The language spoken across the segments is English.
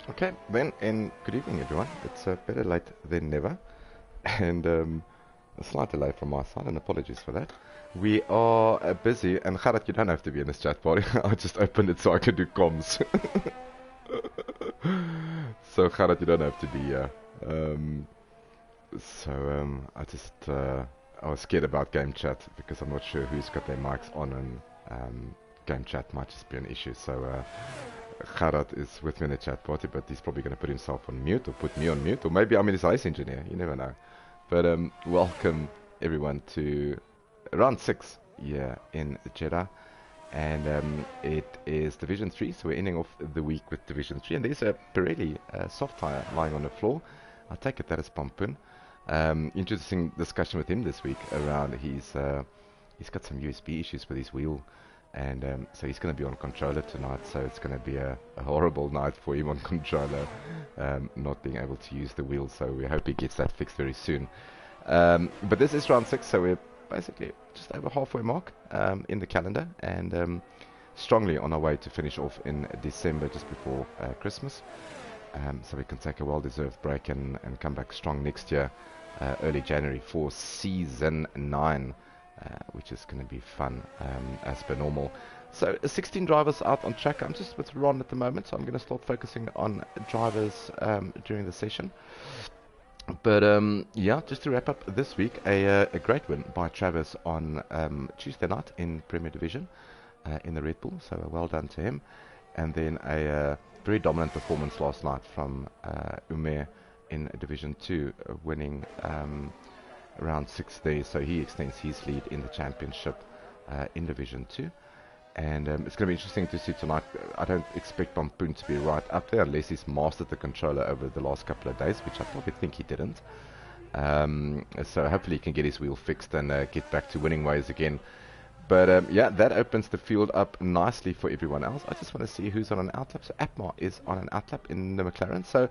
Okay, then, and good evening, everyone. It's better late than never, and a slight delay from my side, and apologies for that. We are busy, and Kharat, you don't have to be in this chat party. I just opened it so I can do comms. So Kharat, you don't have to be here. Um, I was scared about game chat because I'm not sure who's got their mics on, and game chat might just be an issue. So Kharat is with me in the chat party, but he's probably going to put himself on mute or put me on mute, or maybe I'm his ice engineer. You never know. But welcome everyone to round 6 here in Jeddah, and it is Division 3, so we're ending off the week with Division 3, and there's a Pirelli soft tire lying on the floor. I take it that is Pampun. Interesting discussion with him this week around he's got some USB issues with his wheel, and so he's going to be on controller tonight, so it's going to be a horrible night for him on controller, not being able to use the wheel, so we hope he gets that fixed very soon. But this is round 6, so we're basically just over halfway mark in the calendar, and strongly on our way to finish off in December, just before Christmas. So we can take a well-deserved break and come back strong next year, early January, for Season 9, which is going to be fun as per normal. So 16 drivers out on track. I'm just with Ron at the moment, so I'm going to start focusing on drivers during the session. But yeah, just to wrap up this week, a great win by Travis on Tuesday night in Premier Division in the Red Bull, so well done to him. And then a very dominant performance last night from Umair in Division 2, winning around 6 days, so he extends his lead in the championship in Division 2. And it's going to be interesting to see tonight. I don't expect Pampoon to be right up there unless he's mastered the controller over the last couple of days, which I probably think he didn't. So hopefully he can get his wheel fixed and get back to winning ways again. But yeah, that opens the field up nicely for everyone else. I just want to see who's on an outlap. So Atmar is on an outlap in the McLaren. So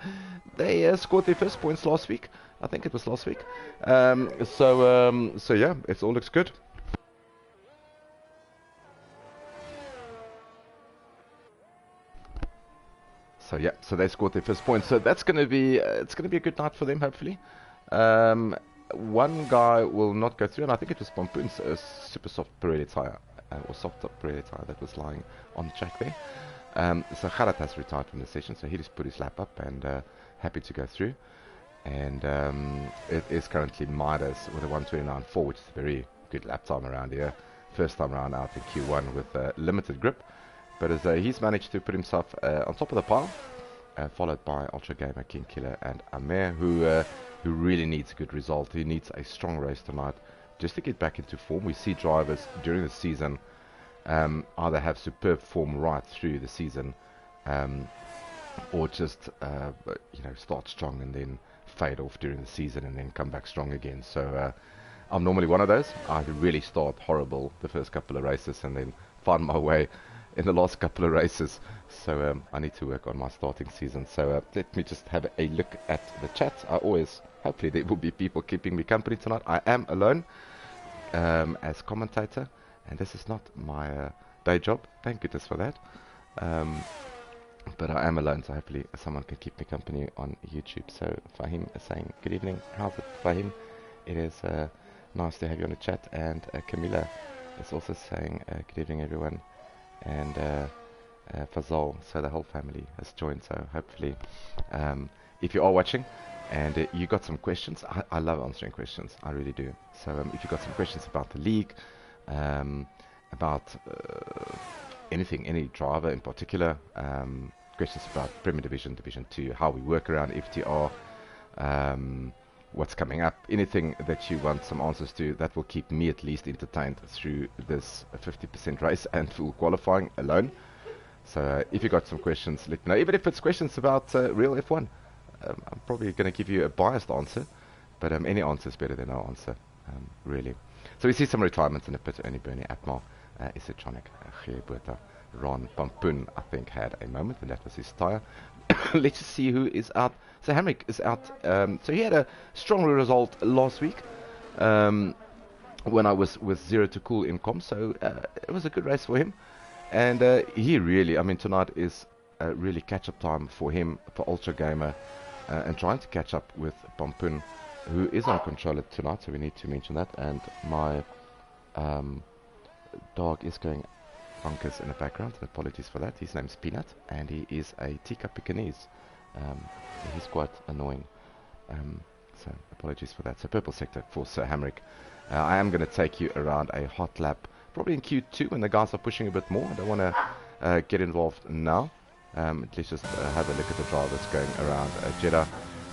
they scored their first points last week. I think it was last week. So yeah, it all looks good. So yeah, so they scored their first point. So that's going to be it's going to be a good night for them, hopefully. One guy will not go through, and I think it was Pompoon's super soft Pirelli tire, or soft top Pirelli tire that was lying on the track there. So Kharat has retired from the session, so he just put his lap up and happy to go through. And it is currently Midas with a 1:29.4, which is a very good lap time around here. First time around out in Q1 with limited grip. But as he's managed to put himself on top of the pile, followed by Ultra Gamer, King Killer, and Amer, who really needs a good result. He needs a strong race tonight just to get back into form. We see drivers during the season either have superb form right through the season, or just start strong and then fade off during the season and then come back strong again. So I'm normally one of those. I really start horrible the first couple of races and then find my way in the last couple of races. So I need to work on my starting season. So let me just have a look at the chat. Hopefully there will be people keeping me company tonight. I am alone as commentator, and this is not my day job. Thank goodness for that. But I am alone, so hopefully someone can keep me company on YouTube. So Fahim is saying, good evening. How's it, Fahim? It is nice to have you on the chat. And Camilla is also saying, good evening, everyone. And Fazal, so the whole family has joined. So hopefully, if you are watching and you got some questions, I love answering questions, I really do. So if you got some questions about the league, about anything, any driver in particular, questions about Premier Division, Division 2, how we work around FTR, what's coming up, anything that you want some answers to, that will keep me at least entertained through this 50% race and full qualifying alone. So if you got some questions, let me know. Even if it's questions about real F1, I'm probably going to give you a biased answer, but any answer is better than no answer, really. So we see some retirements in the pit. Ernie Bernie, Atmar, Isatronic, Geerbuerta, Ron Pampoen, I think, had a moment, and that was his tyre. Let's just see who is out. So Hamrick is out. So he had a strong result last week when I was with 0 to cool in comp. So it was a good race for him. And he really, I mean, tonight is really catch-up time for him, for Ultra Gamer, and trying to catch up with Pompun, who is on controller tonight, so we need to mention that. And my dog is going bonkers in the background, and apologies for that. His name's Peanut, and he is a teacup Pekingese. He's quite annoying, so apologies for that. So purple sector for Sir Hamrick. I am going to take you around a hot lap, probably in Q2 when the guys are pushing a bit more. I don't want to get involved now. Let's just have a look at the drivers going around Jeddah.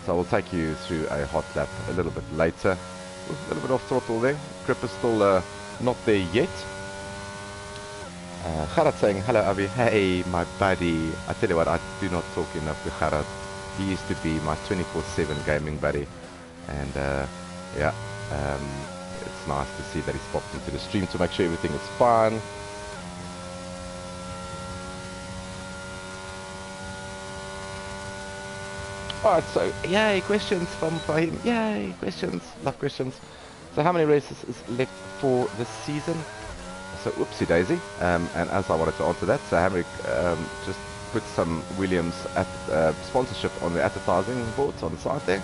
So I will take you through a hot lap a little bit later. A little bit off throttle there. Grip is still not there yet. Gerard saying, hello Avi. Hey my buddy. I tell you what, I do not talk enough to Gerard. He used to be my 24/7 gaming buddy. And yeah, it's nice to see that he's popped into the stream to make sure everything is fine. Alright, so yay, questions from him. Yay, questions. Love questions. So how many races is left for this season? So oopsie daisy. And as I wanted to answer that, so Hamrick just put some Williams sponsorship on the advertising boards on the side there.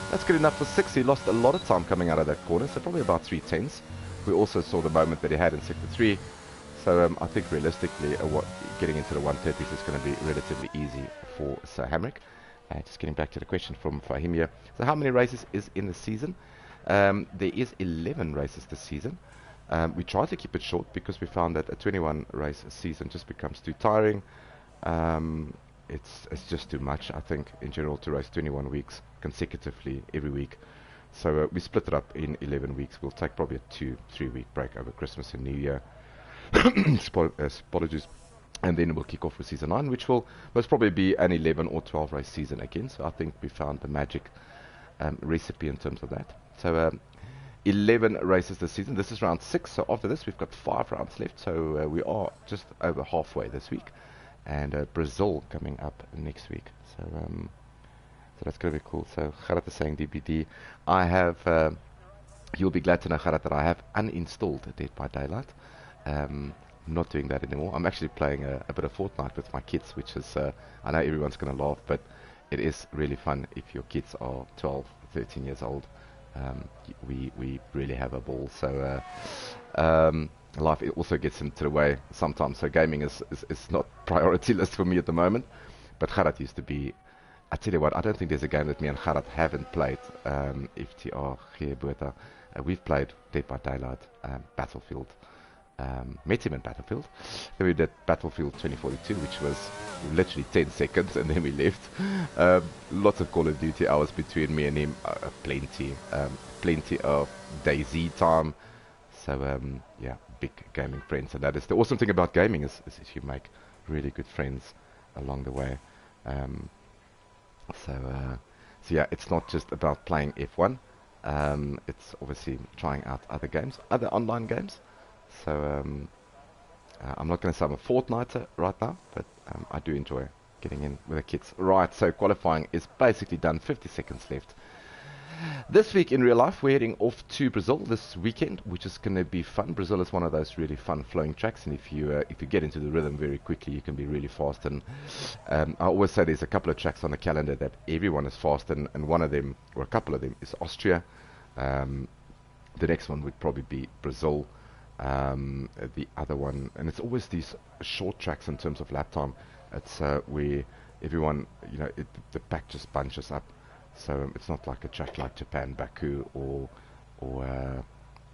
That's good enough for 6. He lost a lot of time coming out of that corner, so probably about 3 tenths. We also saw the moment that he had in sector 3. So I think realistically, getting into the 130s is going to be relatively easy for Sir Hamrick. Just getting back to the question from Fahim here. So how many races is in the season? There is 11 races this season. We try to keep it short because we found that a 21 race season just becomes too tiring. It's just too much, I think, in general, to race 21 weeks consecutively every week. So we split it up in 11 weeks. We'll take probably a 2-3 week break over Christmas and New Year. Apologies. And then we'll kick off with season 9, which will most probably be an 11 or 12 race season again. So I think we found the magic recipe in terms of that. So 11 races this season. This is round 6. So after this, we've got 5 rounds left. So we are just over halfway this week. And Brazil coming up next week. So so that's going to be cool. So Gerard is saying DBD. I have, you'll be glad to know, Gerard, that I have uninstalled Dead by Daylight. I'm not doing that anymore. I'm actually playing a bit of Fortnite with my kids, which is, I know everyone's going to laugh, but it is really fun if your kids are 12, 13 years old. We really have a ball. So life also gets into the way sometimes. So gaming is not priority list for me at the moment. But Gerard used to be, I tell you what, I don't think there's a game that me and Gerard haven't played. FTR, Geerboota. We've played Dead by Daylight, Battlefield. Met him in Battlefield. Then we did Battlefield 2042, which was literally 10 seconds, and then we left. Lots of Call of Duty hours between me and him. Plenty of DayZ time. So yeah, big gaming friends, and that is the awesome thing about gaming is you make really good friends along the way. So yeah, it's not just about playing F1. It's obviously trying out other games, other online games. So I'm not going to say I'm a Fortniter right now, but I do enjoy getting in with the kids. Right, so qualifying is basically done. 50 seconds left. This week in real life, we're heading off to Brazil this weekend, which is going to be fun. Brazil is one of those really fun flowing tracks, and if you get into the rhythm very quickly, you can be really fast. And I always say there's a couple of tracks on the calendar that everyone is fast, and one of them, or a couple of them, is Austria. The next one would probably be Brazil. The other one, and it's always these short tracks in terms of lap time. It's where everyone, the pack just bunches up. So it's not like a track like Japan, Baku, or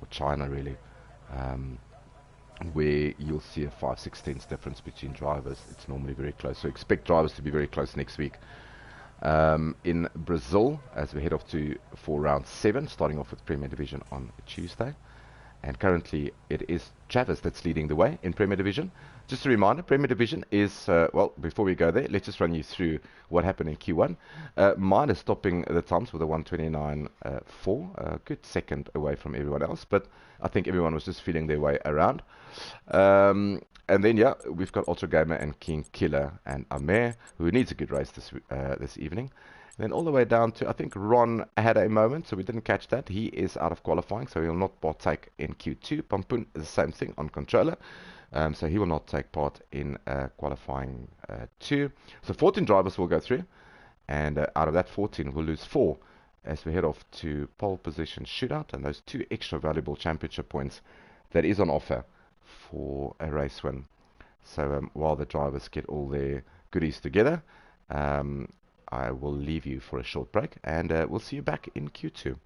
China really, where you'll see a 5-6 tenths difference between drivers. It's normally very close. So expect drivers to be very close next week. In Brazil, as we head off for round 7, starting off with Premier Division on Tuesday. And currently it is Travis that's leading the way in Premier Division. Just a reminder, Premier Division is, well, before we go there, let's just run you through what happened in Q1. Mine is stopping the times with a 1:29.4, a good second away from everyone else, but I think everyone was just feeling their way around. And then, yeah, we've got Ultra Gamer and King Killer and Amer, who needs a good race this evening. Then all the way down to, I think Ron had a moment, so we didn't catch that. He is out of qualifying, so he will not partake in Q2. Pampun is the same thing on controller. So he will not take part in qualifying 2. So 14 drivers will go through, and out of that 14, we'll lose 4 as we head off to pole position shootout, and those 2 extra valuable championship points that is on offer for a race win. So while the drivers get all their goodies together, I will leave you for a short break, and we'll see you back in Q2.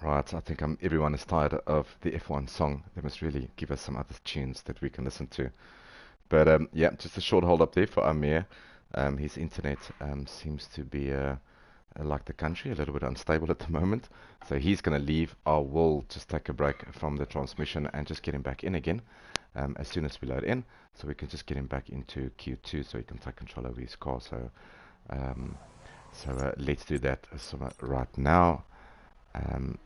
Right, I think everyone is tired of the F1 song. They must really give us some other tunes that we can listen to. But yeah, just a short hold up there for Amir. His internet seems to be like the country, a little bit unstable at the moment. So he's going to leave. I will just take a break from the transmission and just get him back in again as soon as we load in. So we can just get him back into Q2 so he can take control over his car. Um, let's do that right now.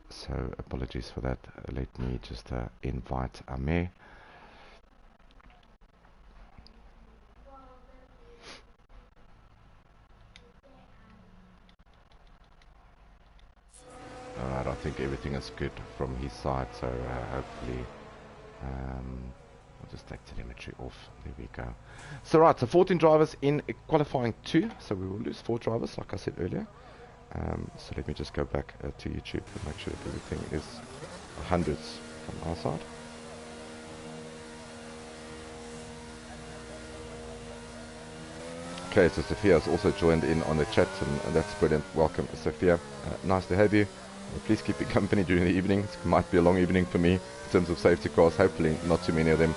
So apologies for that. Let me just invite Amir. Alright, I think everything is good from his side, so hopefully I'll just take telemetry off. There we go. So right, so 14 drivers in qualifying 2, so we will lose 4 drivers, like I said earlier. So let me just go back to YouTube and make sure that everything is hundreds from our side. Okay, so Sophia has also joined in on the chat, and that's brilliant. Welcome, Sophia. Nice to have you. Please keep me company during the evening. It might be a long evening for me in terms of safety cars. Hopefully not too many of them.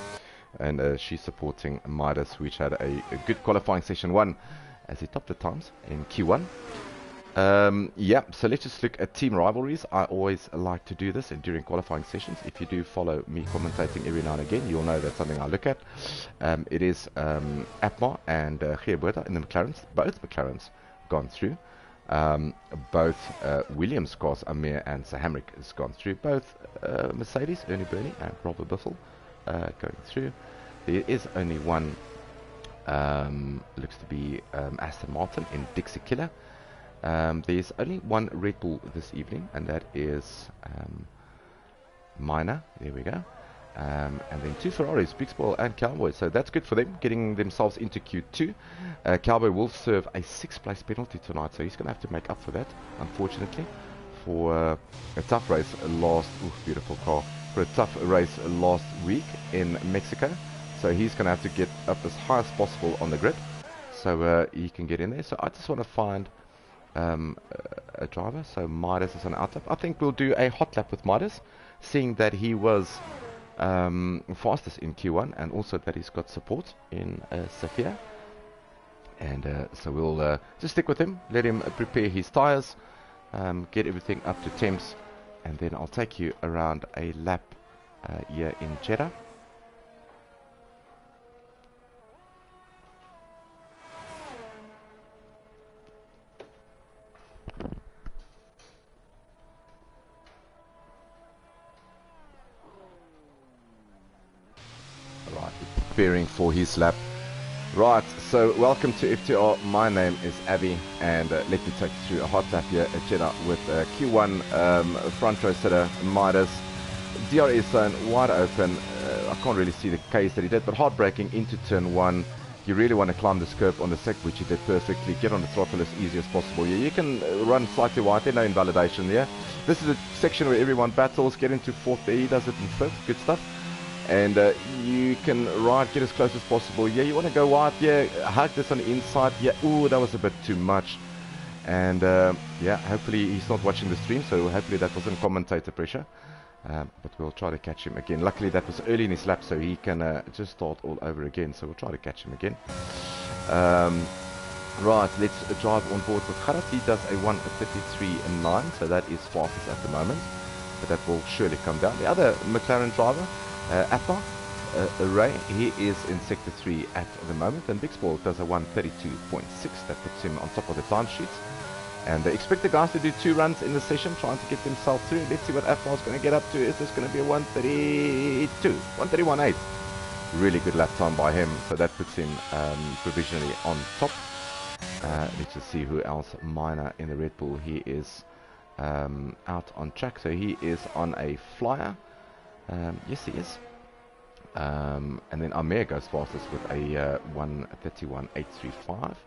And she's supporting Midas, which had a good qualifying session 1 as he topped the times in Q1. Yeah, so let's just look at team rivalries. I always like to do this during qualifying sessions. If you do follow me commentating every now and again, you'll know that's something I look at. It is Atma and Geerberta in the McLarens. Both McLarens gone through. Both Williams cars, Amir and Sir Hamrick, has gone through. Both Mercedes, Ernie Burney and Robert Biffle going through. There is only one, looks to be Aston Martin in Dixie Killer. There's only one Red Bull this evening, and that is Minor. There we go. And then 2 Ferraris, Big Spoil and Cowboy. So that's good for them, getting themselves into Q2. Cowboy will serve a 6th place penalty tonight, so he's going to have to make up for that, unfortunately, for a tough race last, beautiful car, for a tough race last week in Mexico. So he's going to have to get up as high as possible on the grid, so he can get in there. So I just want to find a driver. So Midas is on out lap. I think we'll do a hot lap with Midas, seeing that he was fastest in Q1 and also that he's got support in Sophia. And so we'll just stick with him, let him prepare his tires, get everything up to temps, and then I'll take you around a lap here in Jeddah. Right, preparing for his lap. Right, so welcome to FTR. My name is Abby, and let me take you through a hot lap here at Jeddah with Q1 front row sitter Midas. DRS zone wide open. I can't really see the case that he did, but hard braking into turn 1. You really want to climb this curve on the sec, which he did perfectly. Get on the throttle as easy as possible. Yeah, you can run slightly wide there, no invalidation there. This is a section where everyone battles. Get into 4th there, he does it in 5th. Good stuff. And you can ride, get as close as possible. Yeah, you want to go wide. Yeah, hug this on the inside. Yeah, ooh, that was a bit too much. And yeah, hopefully he's not watching the stream, so hopefully that wasn't commentator pressure. But we'll try to catch him again. Luckily that was early in his lap, so he can just start all over again. So we'll try to catch him again. Right, let's drive on board with Gerard. He does a 1:33.9, so that is fastest at the moment. But that will surely come down. The other McLaren driver, Atma, Ray, he is in sector 3 at the moment, and Big Spoil does a 1:32.6. That puts him on top of the time sheets. And they expect the guys to do 2 runs in the session, trying to get themselves through. Let's see what Atma is going to get up to. Is this going to be a 1:32, 1:31.8? Really good lap time by him, so that puts him provisionally on top. Let's just see who else. Minor in the Red Bull, he is out on track, so he is on a flyer. Yes, he is. And then Amir goes fastest with a 1:31.835.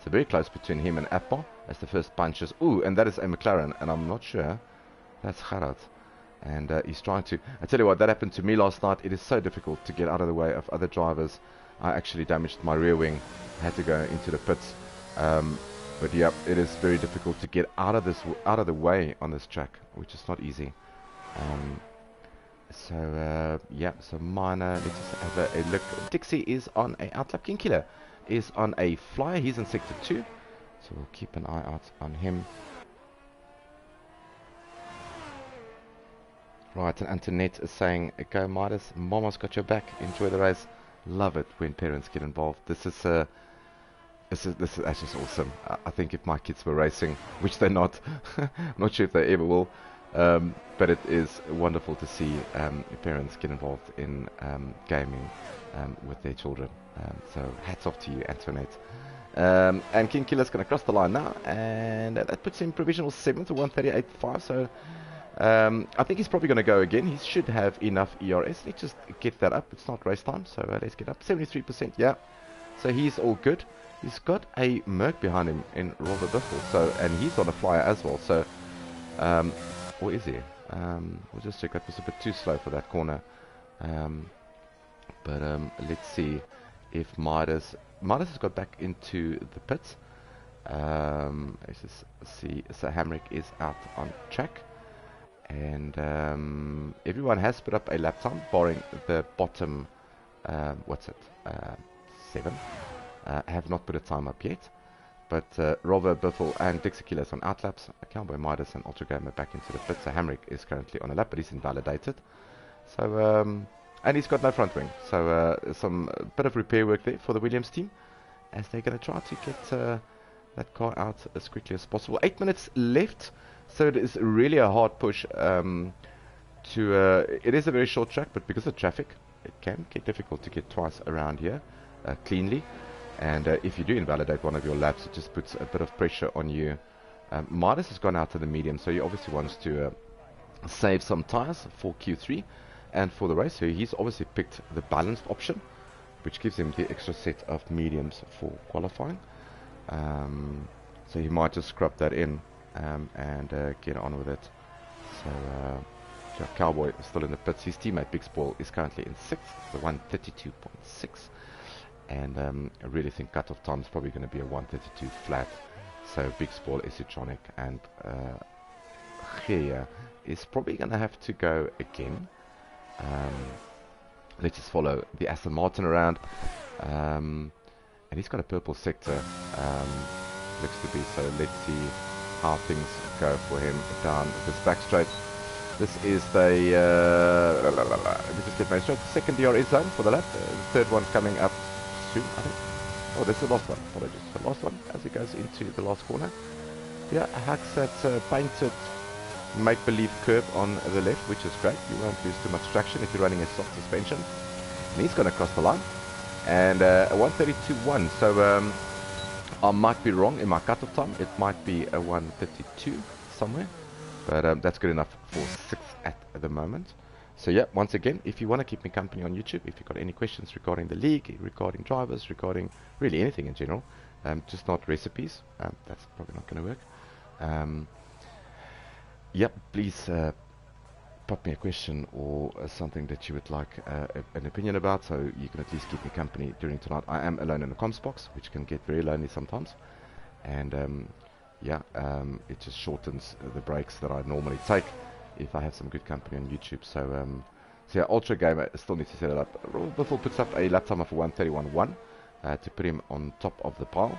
So very close between him and Atma as the first punches. Ooh, and that is a McLaren, and I'm not sure that's Gerard. And he's trying to... I tell you what, that happened to me last night. It is so difficult to get out of the way of other drivers. I actually damaged my rear wing. I had to go into the pits. But yeah, it is very difficult to get out of the way on this track, which is not easy. So yeah, so Minor, let's just have a look. Dixie is on a outlap. King Killer is on a flyer. He's in sector 2, so we'll keep an eye out on him. Right, and Antoinette is saying, go Midas, Mama's got your back, enjoy the race. Love it when parents get involved. This is actually awesome. I think if my kids were racing, which they're not, I'm not sure if they ever will, but it is wonderful to see parents get involved in gaming with their children. So hats off to you, Antoinette. And King Killer's going to cross the line now, and that puts him provisional 7th to 1:38.5. So I think he's probably going to go again. He should have enough ERS. Let's just get that up. It's not race time, so let's get up 73%. Yeah, so he's all good. He's got a Merc behind him in Robert Biffle, so, and he's on a flyer as well, so, or is he? We'll just check. That was a bit too slow for that corner. But let's see if Midas has got back into the pits. Let's just see. So Hamrick is out on track, and everyone has put up a lap time, barring the bottom. What's it? 7. Have not put a time up yet. But Rover, Biffle, and Dixikilas on outlaps. Cowboy Midas and Ultra Gamer back into the pit. So Hamrick is currently on a lap, but he's invalidated. So and he's got no front wing. So some bit of repair work there for the Williams team, as they're going to try to get that car out as quickly as possible. 8 minutes left, so it is really a hard push. It is a very short track, but because of traffic, it can get difficult to get twice around here cleanly. And if you do invalidate one of your laps, it just puts a bit of pressure on you. Midas has gone out to the medium, so he obviously wants to save some tires for Q3 and for the race. So he's obviously picked the balanced option, which gives him the extra set of mediums for qualifying. So he might just scrub that in and get on with it. So Cowboy is still in the pits. His teammate Big Spoil is currently in 6th, the 132.6. And I really think cutoff time is probably going to be a 132 flat. So Big Spoil, Esitronic, and Gea is probably going to have to go again. Let's just follow the Aston Martin around. And he's got a purple sector, looks to be. So let's see how things go for him down this back straight. This is the, let me just get my straight, second DRS zone for the lap. The third one coming up soon, I think. Oh, this is the last one. Apologies. The last one as it goes into the last corner. Yeah, hacks that painted make-believe curve on the left, which is great. You won't lose too much traction if you're running a soft suspension. And he's going to cross the line. And a 132.1. So I might be wrong in my cutoff time. It might be a 132 somewhere. But that's good enough for 6th at the moment. So yeah, once again, if you want to keep me company on YouTube, if you've got any questions regarding the league, regarding drivers, regarding really anything in general, just not recipes, that's probably not going to work. Yep, please pop me a question or something that you would like an opinion about, so you can at least keep me company during tonight. I am alone in the comms box, which can get very lonely sometimes. And yeah, it just shortens the breaks that I normally take if I have some good company on YouTube. So, so yeah, Ultra Gamer still needs to set it up. Biffle puts up a lap time of 131.1 to put him on top of the pile.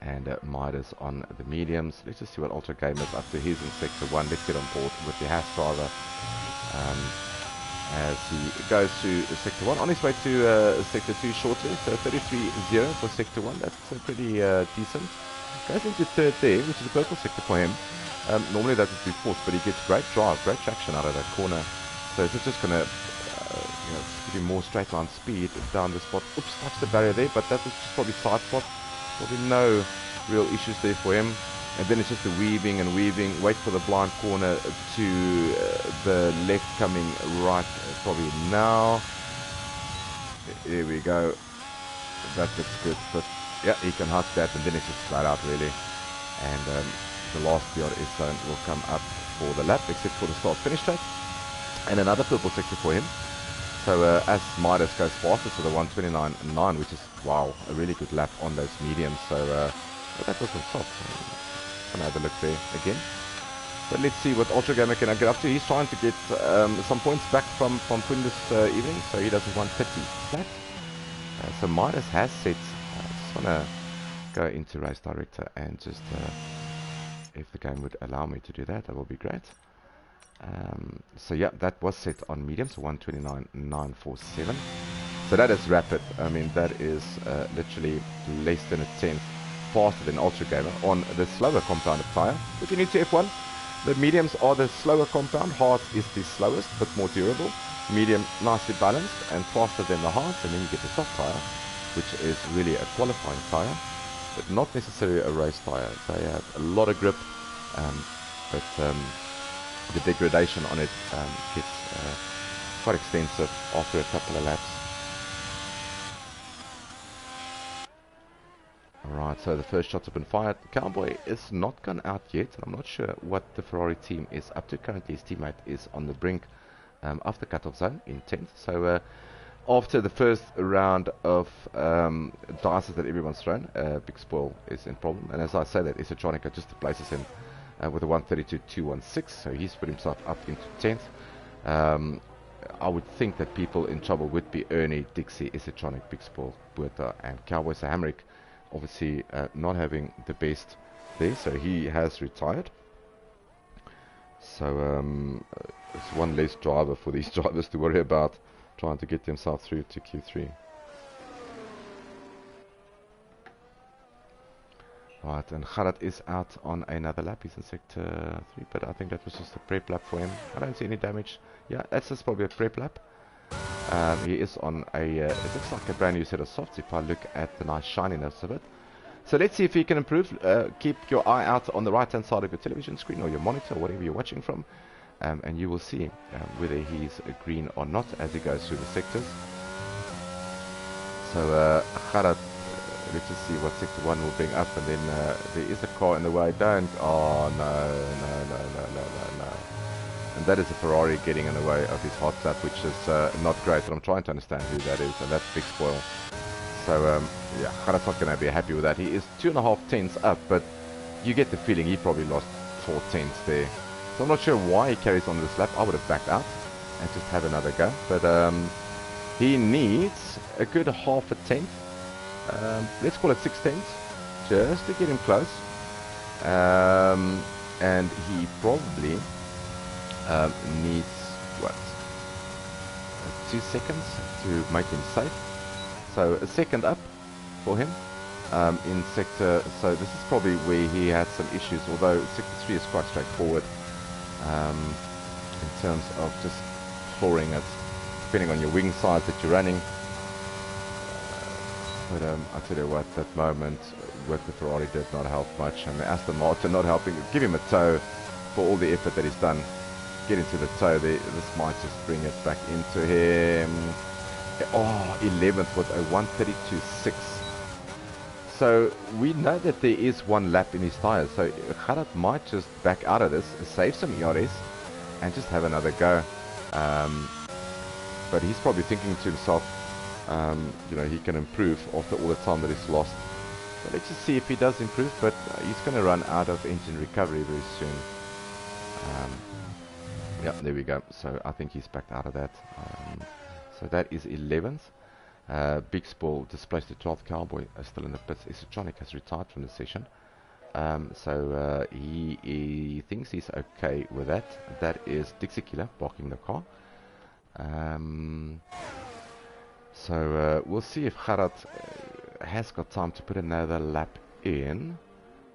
And Midas on the mediums. Let's just see what Ultra Gamer's up to. He's in Sector 1. Let's get on board with the Haas driver as he goes to Sector 1. On his way to Sector 2 shortly. So 33.0 for Sector 1. That's pretty decent. Goes into 3rd there, which is a purple sector for him. Normally that would be 4th, but he gets great drive, great traction out of that corner. So it's just going to give him more straight line speed down the spot. Oops, touched the barrier there, but that was just probably side spot. Probably no real issues there for him. And then it's just the weaving and weaving. Wait for the blind corner to the left coming right probably now. There we go. That looks good. But yeah, he can huck that, and then it's just flat out really. And the last DRS zone will come up for the lap, except for the start-finish straight. And another purple sector for him. So as Midas goes faster to the 129.9, which is, wow, a really good lap on those mediums. So that was on top. I'm going to have a look there again. But let's see what Ultra Gamer can get up to. He's trying to get some points back from Pun this evening, so he doesn't want 50 flat. So Midas has set. I just want to go into Race Director and just, if the game would allow me to do that, that will be great. So yeah, that was set on medium, so 129.947. So that is rapid. I mean, that is literally less than a tenth faster than Ultra Gamer on the slower compounded tire. If you're new to F1, the mediums are the slower compound. Hard is the slowest, but more durable. Medium, nicely balanced and faster than the hards, and then you get the soft tire, which is really a qualifying tire, but not necessarily a race tire. They have a lot of grip, but the degradation on it gets quite extensive after a couple of laps. Right, so the first shots have been fired. Cowboy is not gone out yet. I'm not sure what the Ferrari team is up to. Currently, his teammate is on the brink of the cutoff zone in 10th. So after the first round of dices that everyone's thrown, Big Spoil is in problem. And as I say that, Isatronica just places him with a 132.216. So he's put himself up into 10th. I would think that people in trouble would be Ernie, Dixie, Isatronic, Big Spoil, Buerta, and Cowboy. So Hamrick obviously not having the best there, so he has retired. So it's one less driver for these drivers to worry about trying to get themselves through to Q3. Right, and Kharat is out on another lap. He's in sector 3, but I think that was just a prep lap for him. I don't see any damage. Yeah, that's just probably a prep lap. He is on a, it looks like a brand new set of softs if I look at the nice shininess of it. So let's see if he can improve. Keep your eye out on the right hand side of your television screen or your monitor, or whatever you're watching from, and you will see whether he's green or not as he goes through the sectors. So Kharat, let's just see what sector 1 will bring up, and then there is a car in the way. Don't, oh no. And that is a Ferrari getting in the way of his hot lap, which is not great. And I'm trying to understand who that is, and that's Big Spoil. So yeah, Kharat's not going to be happy with that. He is 2.5 tenths up, but you get the feeling he probably lost 4 tenths there. So I'm not sure why he carries on this lap. I would have backed out and just have another go. But he needs a good half a tenth. Let's call it 6 tenths, just to get him close. And he probably needs, what, 2 seconds to make him safe. So a second up for him in sector, so this is probably where he had some issues, although sector 3 is quite straightforward in terms of just flooring it, depending on your wing size that you're running. But I tell you what, that moment with the Ferrari did not help much, and the Aston Martin not helping. Give him a toe for all the effort that he's done. Get into the toe there. This might just bring it back into him. Oh, 11th with a 132.6. So we know that there is one lap in his tyres. So Kharat might just back out of this, save some ERS, and just have another go. But he's probably thinking to himself, you know, he can improve after all the time that he's lost. So let's just see if he does improve, but he's going to run out of engine recovery very soon. Yeah, there we go. So I think he's backed out of that. So that is 11th. Big Spoil displaced the 12th. Cowboy is still in the pits. Isatronic has retired from the session. So he thinks he's okay with that. That is Dixie Killer parking the car. So we'll see if Kharat has got time to put another lap in.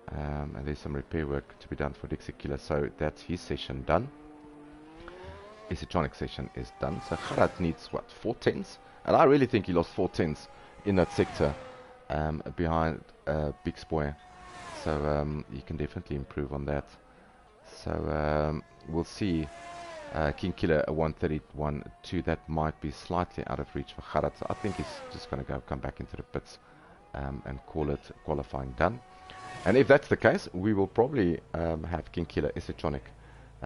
And there's some repair work to be done for Dixie Killer. So that's his session done. Isatronic session is done. So Kharat needs, what, 4 tenths? And I really think he lost 4 tenths in that sector behind Big Spoil. So you can definitely improve on that. So we'll see. King Killer a 131.2. That might be slightly out of reach for Kharat. So I think he's just going to come back into the pits and call it qualifying done. And if that's the case, we will probably have King Killer Isatronic,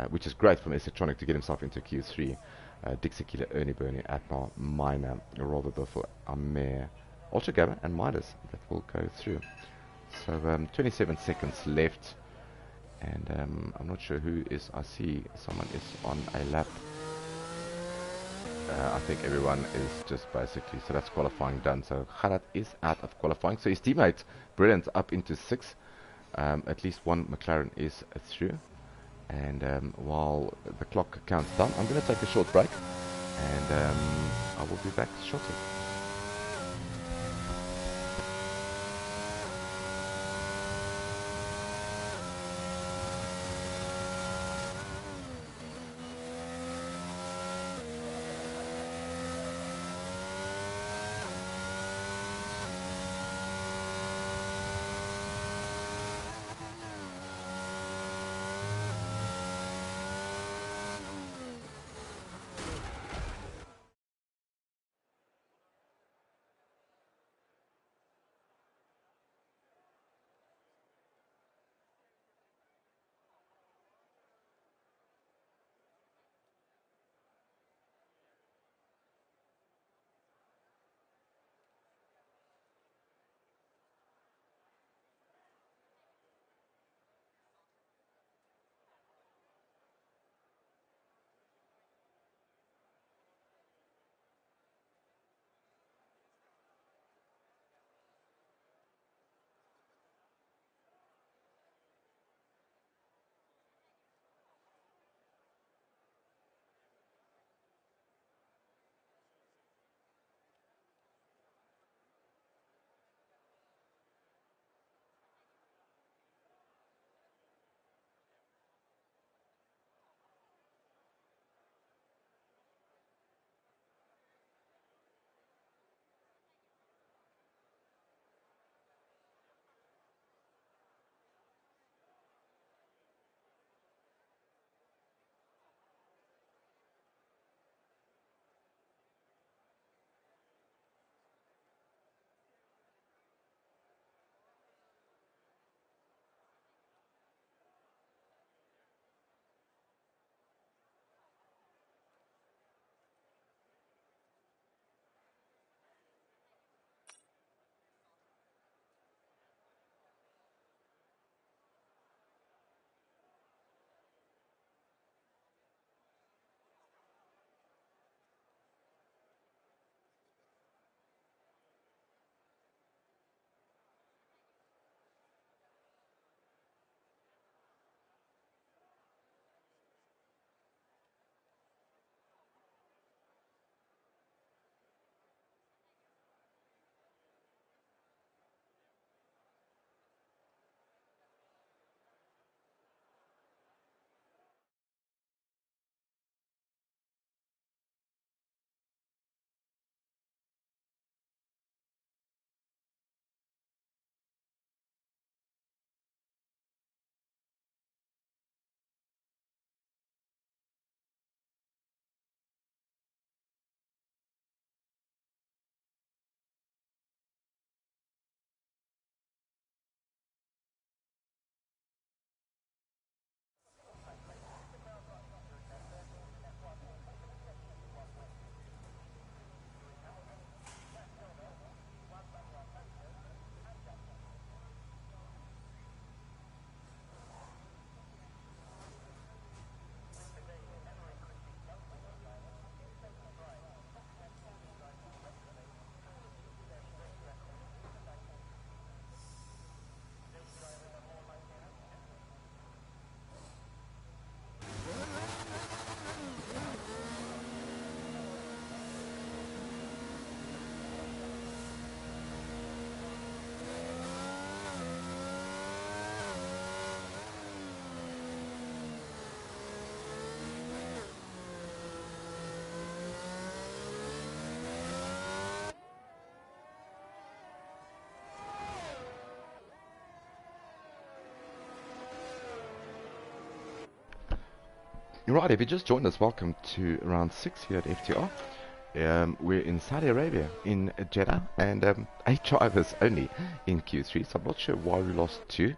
which is great from Isatronic to get himself into Q3. Dixie Killer, Ernie Bernie, Atmar, Minor, Robert Buffel, Amer, Ultra Gamma, and Midas that will go through. So 27 seconds left, and I'm not sure who is. I see someone is on a lap. I think everyone is just basically, so that's qualifying done. So Kharat is out of qualifying. So his teammate, Brilliant, up into 6th. At least one McLaren is through. And while the clock counts down, I'm going to take a short break, and I will be back shortly. Right, if you just joined us, welcome to round 6 here at FTR. We're in Saudi Arabia, in Jeddah, and 8 drivers only in Q3, so I'm not sure why we lost 2.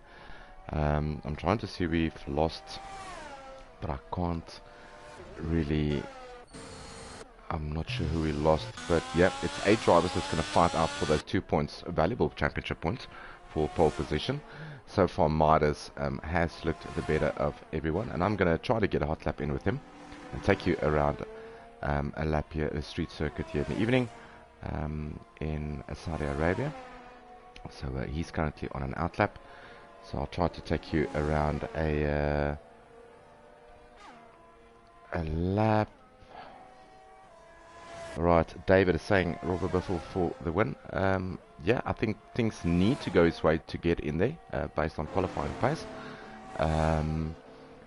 I'm trying to see we've lost, but I can't really, I'm not sure who we lost, but yeah, it's 8 drivers that's going to fight out for those 2 points, valuable championship points for pole position. So far, Midas has looked the better of everyone, and I'm going to try to get a hot lap in with him and take you around a lap here, a street circuit here in the evening in Saudi Arabia. So he's currently on an out lap, so I'll try to take you around a lap. Right, David is saying Robert Biffle for the win. Yeah, I think things need to go his way to get in there based on qualifying pace.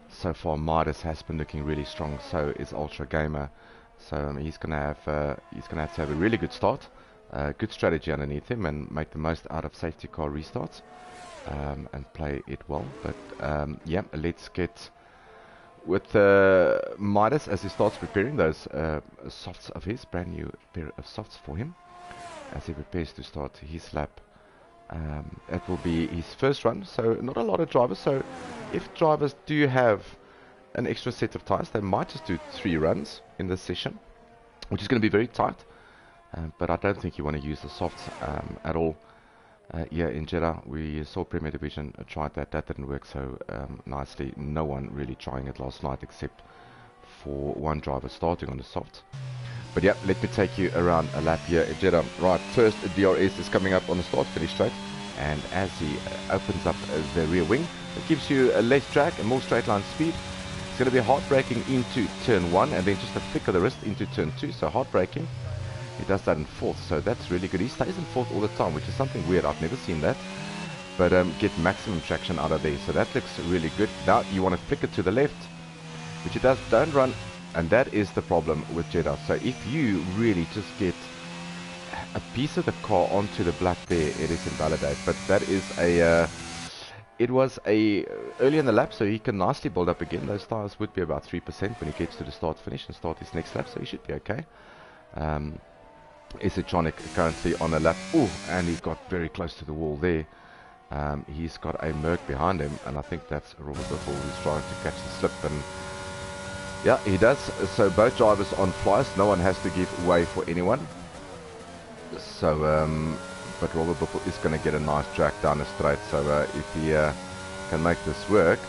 So far, Midas has been looking really strong. So is Ultra Gamer. So he's gonna have to have a really good start, good strategy underneath him, and make the most out of safety car restarts and play it well. But yeah, let's get with Midas as he starts preparing those softs of his, brand new pair of softs for him, as he prepares to start his lap. It will be his first run, so not a lot of drivers. So if drivers do have an extra set of tires, they might just do 3 runs in this session, which is going to be very tight. But I don't think you want to use the softs at all. Yeah, in Jeddah, we saw Premier Division tried that. That didn't work so nicely. No one really trying it last night except for one driver starting on the soft. But yeah, let me take you around a lap here at Jeddah. Right, first DRS is coming up on the start-finish straight. And as he opens up the rear wing, it gives you a less drag and more straight line speed. It's going to be hard braking into turn 1 and then just a flick of the wrist into turn 2. So hard braking. He does that in 4th, so that's really good. He stays in 4th all the time, which is something weird. I've never seen that. But get maximum traction out of there. So that looks really good. Now you want to flick it to the left, which it does. Don't run. And that is the problem with Jeddah. So if you really just get a piece of the car onto the black there, it is invalidate. But that is a... it was a early in the lap, so he can nicely build up again. Those tires would be about 3% when he gets to the start-finish and start his next lap, so he should be okay. Isatronic currently on a lap. Oh, and he got very close to the wall there. He's got a Merc behind him, and I think that's Robert Biffle who's trying to catch the slip. And yeah, he does. So both drivers on flyers. No one has to give way for anyone. So, but Robert Biffle is going to get a nice track down the straight. So if he can make this work,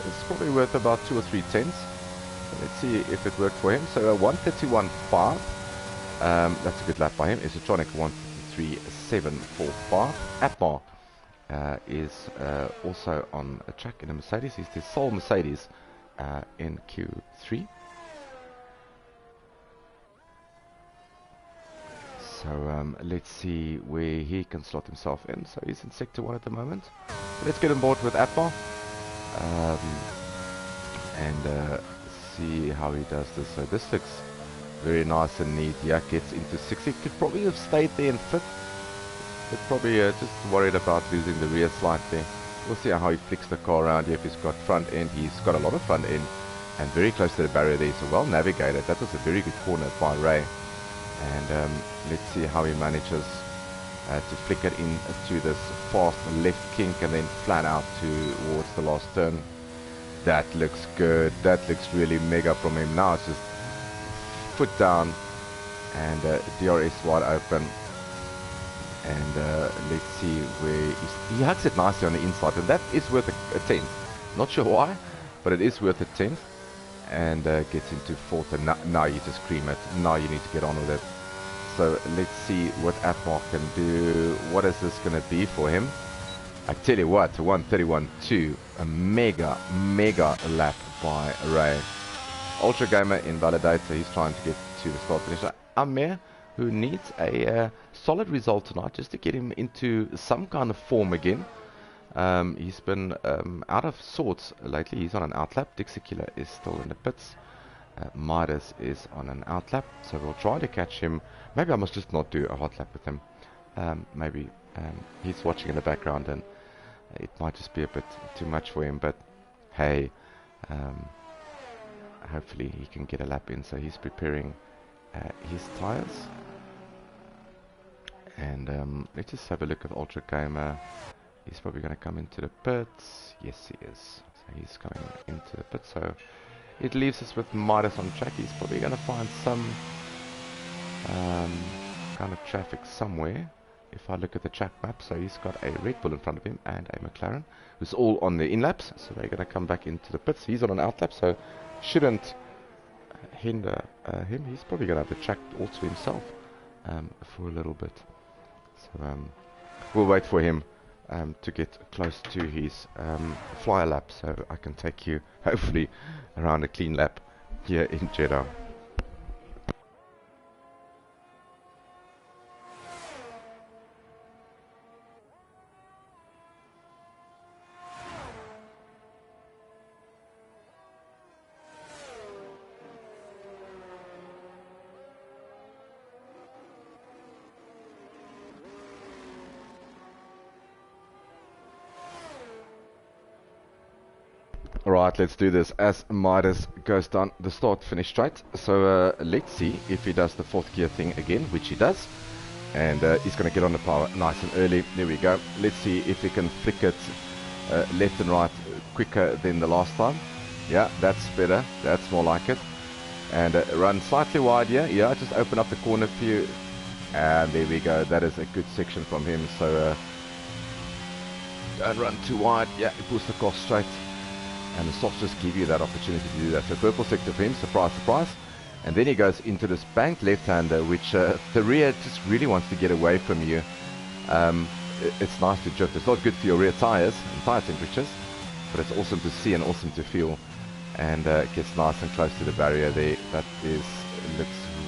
it's probably worth about 2 or 3 tenths. So let's see if it worked for him. So 1:31.5. That's a good lap by him. Isatronic 1:53.745. Atmar is also on a track in a Mercedes. He's the sole Mercedes in Q3. So let's see where he can slot himself in. So he's in sector 1 at the moment. So let's get on board with Atmar and see how he does this. So this looks very nice and neat. Yeah, gets into 6th. He could probably have stayed there in 5th. But probably just worried about losing the rear slide there. We'll see how he flicks the car around here. If he's got front end, he's got a lot of front end. And very close to the barrier there. So well navigated. That was a very good corner by Ray. And let's see how he manages to flick it into this fast left kink and then flat out towards the last turn. That looks good. That looks really mega from him. Now it's just foot down and DRS wide open. And let's see where he hugs it nicely on the inside. And that is worth a 10th. Not sure why, but it is worth a 10th. And gets into 4th, and now you just cream it. Now you need to get on with it. So let's see what Atmar can do. What is this going to be for him? I tell you what, 1:31.2, a mega lap by Ray. Ultra Gamer invalidates, so he's trying to get to the start finish. Amir, who needs a solid result tonight just to get him into some kind of form again. He's been out of sorts lately. He's on an outlap. Dixie Killer is still in the pits. Midas is on an outlap. So we'll try to catch him. Maybe I must just not do a hot lap with him. Maybe he's watching in the background and it might just be a bit too much for him. But hey, hopefully he can get a lap in. So he's preparing his tires. And let's just have a look at Ultra Gamer. He's probably going to come into the pits. Yes, he is. So he's coming into the pits. So it leaves us with Midas on track. He's probably going to find some kind of traffic somewhere. If I look at the track map, so he's got a Red Bull in front of him and a McLaren, who's all on the in-laps. So they're going to come back into the pits. He's on an out-lap, so shouldn't hinder him. He's probably going to have the track all to himself for a little bit. So we'll wait for him to get close to his flyer lap, so I can take you hopefully around a clean lap here in Jeddah. Alright, let's do this as Midas goes down the start-finish straight. So let's see if he does the fourth gear thing again, which he does. And he's going to get on the power nice and early. There we go. Let's see if he can flick it left and right quicker than the last time. Yeah, that's better. That's more like it. And run slightly wide here. Yeah, just open up the corner for you. And there we go. That is a good section from him. So don't run too wide. Yeah, he pulls the car straight. And the softs just give you that opportunity to do that. So purple sector for him, surprise, surprise. And then he goes into this banked left-hander, which the rear just really wants to get away from you. It's nice to drift. It's not good for your rear tires and tire temperatures, but it's awesome to see and awesome to feel. And it gets nice and close to the barrier there. That looks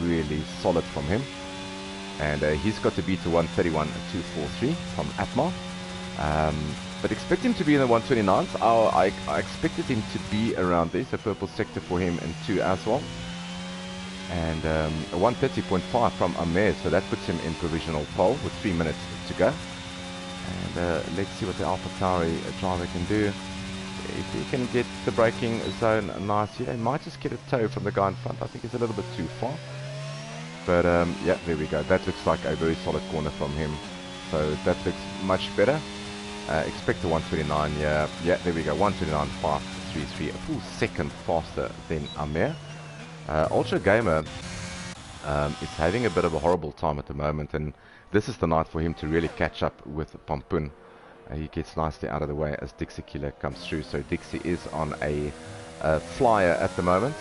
really solid from him. And he's got to beat the 131.243 from Atma. But expect him to be in the 129s. I expected him to be around there, so purple sector for him in 2 as well. And a 130.5 from Amir, so that puts him in provisional pole with 3 minutes to go. And let's see what the AlphaTauri driver can do. If he can get the braking zone nice here, he might just get a tow from the guy in front. I think it's a little bit too far. But yeah, there we go. That looks like a very solid corner from him. So that looks much better. Expect a 129, yeah, there we go, 129.533, a full second faster than Amir. Ultra Gamer is having a bit of a horrible time at the moment, and this is the night for him to really catch up with Pompoen. He gets nicely out of the way as Dixie Killer comes through, so Dixie is on a flyer at the moment.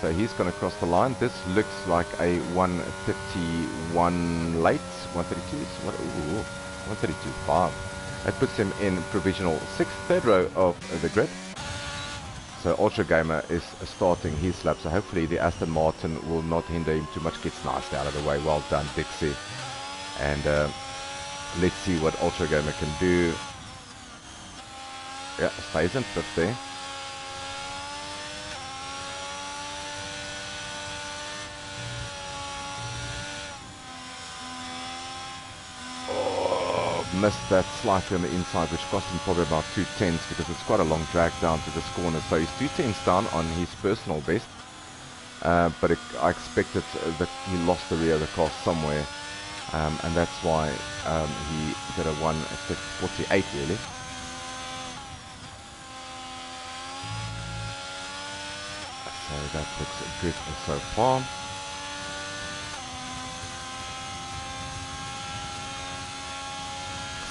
So he's going to cross the line. This looks like a 131 late, 132, what, ooh, 132.5. That puts him in provisional 6th, third row of the grid. So Ultra Gamer is starting his lap. So hopefully the Aston Martin will not hinder him too much. Gets nicely out of the way. Well done, Dixie. And let's see what Ultra Gamer can do. Yeah, stays in 5th there. Missed that slightly on the inside, which cost him probably about 2/10 because it's quite a long drag down to this corner. So he's 2/10 down on his personal best, but I expected that he lost the rear of the car somewhere, and that's why he did a 1:48 really. So that looks good so far.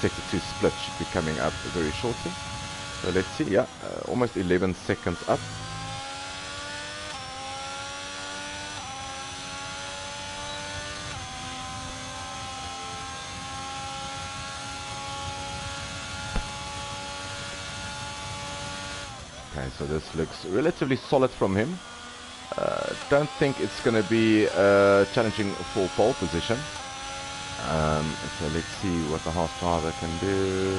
Sector 2 split should be coming up very shortly. So let's see, yeah, almost 11 seconds up. Okay, so this looks relatively solid from him. Don't think it's going to be challenging for pole position. So let's see what the half driver can do.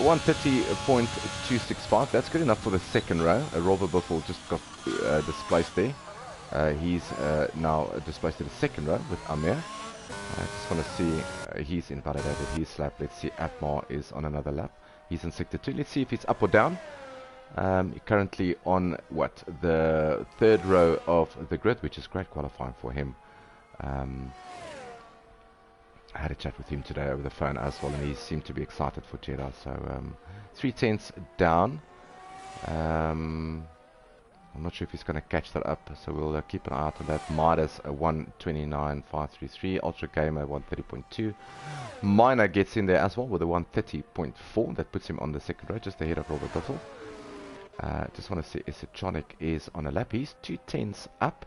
130.265. That's good enough for the second row. Robert Buffel just got displaced there. He's now displaced to the second row with Amir. I just want to see, he's invalidated his lap. Let's see, Atmar is on another lap. He's in sector 2. Let's see if it's up or down. Currently on what, the third row of the grid, which is great qualifying for him. I had a chat with him today over the phone as well, and he seemed to be excited for Jeddah. So 3/10 down. I'm not sure if he's going to catch that up, so we'll keep an eye out on that. Midas 129.533, Ultra Gamer 130.2. Minor gets in there as well with a 130.4. That puts him on the second row, just ahead of Robert Buffel. Just want to see, Esotronic is on a lap. He's 2/10 up.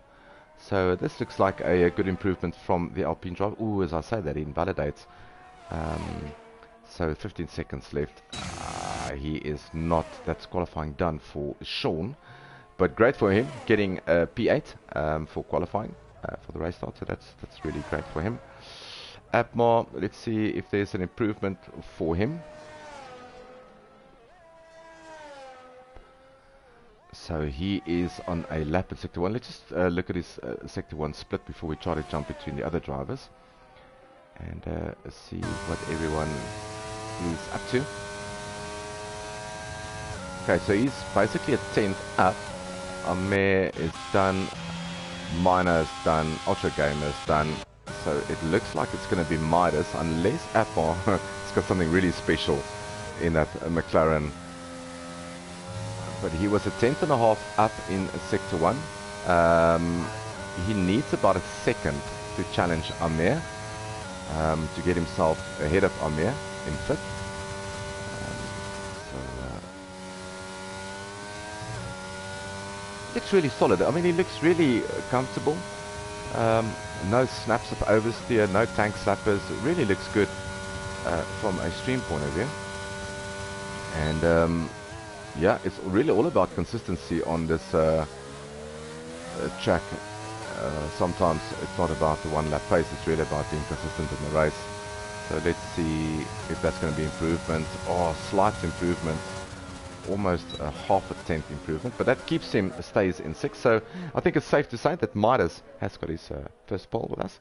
So this looks like a good improvement from the Alpine drive. Ooh, as I say that, it invalidates. So 15 seconds left. He is not, that's qualifying done for Sean. But great for him, getting a P8 for qualifying for the race start. So that's really great for him. Abmar, let's see if there's an improvement for him. So he is on a lap in Sector 1. Let's just look at his Sector 1 split before we try to jump between the other drivers. And see what everyone is up to. Okay, so he's basically a 10th up. Amir is done. Minor is done. Ultra Gamer is done. So it looks like it's going to be Midas, unless Apple has got something really special in that McLaren. But he was a 10th and a half up in Sector 1. He needs about a second to challenge Amir, to get himself ahead of Amir in fifth. Looks really solid. I mean, he looks really comfortable. No snaps of oversteer, no tank slappers. It really looks good from a stream point of view. And yeah, it's really all about consistency on this track. Sometimes it's not about the one lap pace, it's really about being consistent in the race. So let's see if that's going to be improvement. Oh, slight improvement. Almost a half a tenth improvement, but that keeps him, stays in 6th. So I think it's safe to say that Midas has got his first pole with us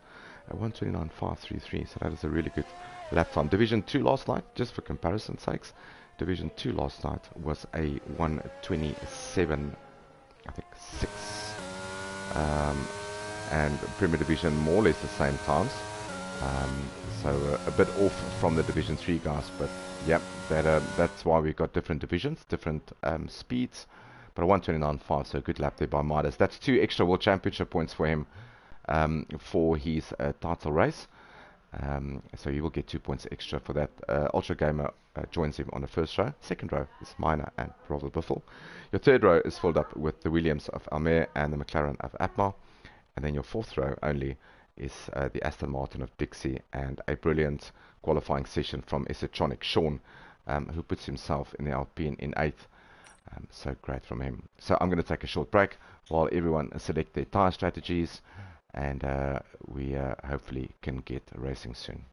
at 129.533. So that is a really good lap time. Division 2 last night, just for comparison's sakes, Division 2 last night was a 127, I think 6. And Premier Division more or less the same times. So a bit off from the Division 3 guys, but yeah, that's why we've got different divisions, different speeds. But a 129.5, so a good lap there by Midas. That's 2 extra World Championship points for him for his title race. So he will get 2 points extra for that. Ultra Gamer joins him on the first row. Second row is Minor and Robert Buffel. Your third row is filled up with the Williams of Amir and the McLaren of Atmar. And then your fourth row only is the Aston Martin of Dixie, and a brilliant qualifying session from Esotronic Sean, who puts himself in the Alpine in 8th. So great from him. So I'm going to take a short break while everyone select their tyre strategies, and we hopefully can get racing soon.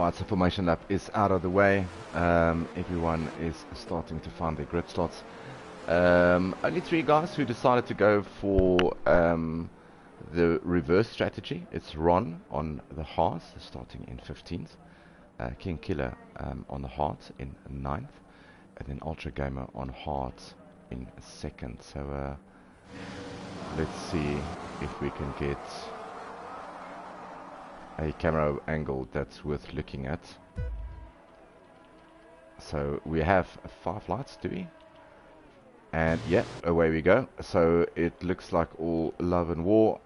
Alright, so formation lap is out of the way. Everyone is starting to find their grid slots. Only 3 guys who decided to go for the reverse strategy. It's Ron on the Haas, starting in 15th. King Killer on the Heart in 9th. And then Ultra Gamer on Heart in 2nd. So let's see if we can get a camera angle that's worth looking at. So we have 5 lights, do we? And yeah, away we go. So it looks like all love and war.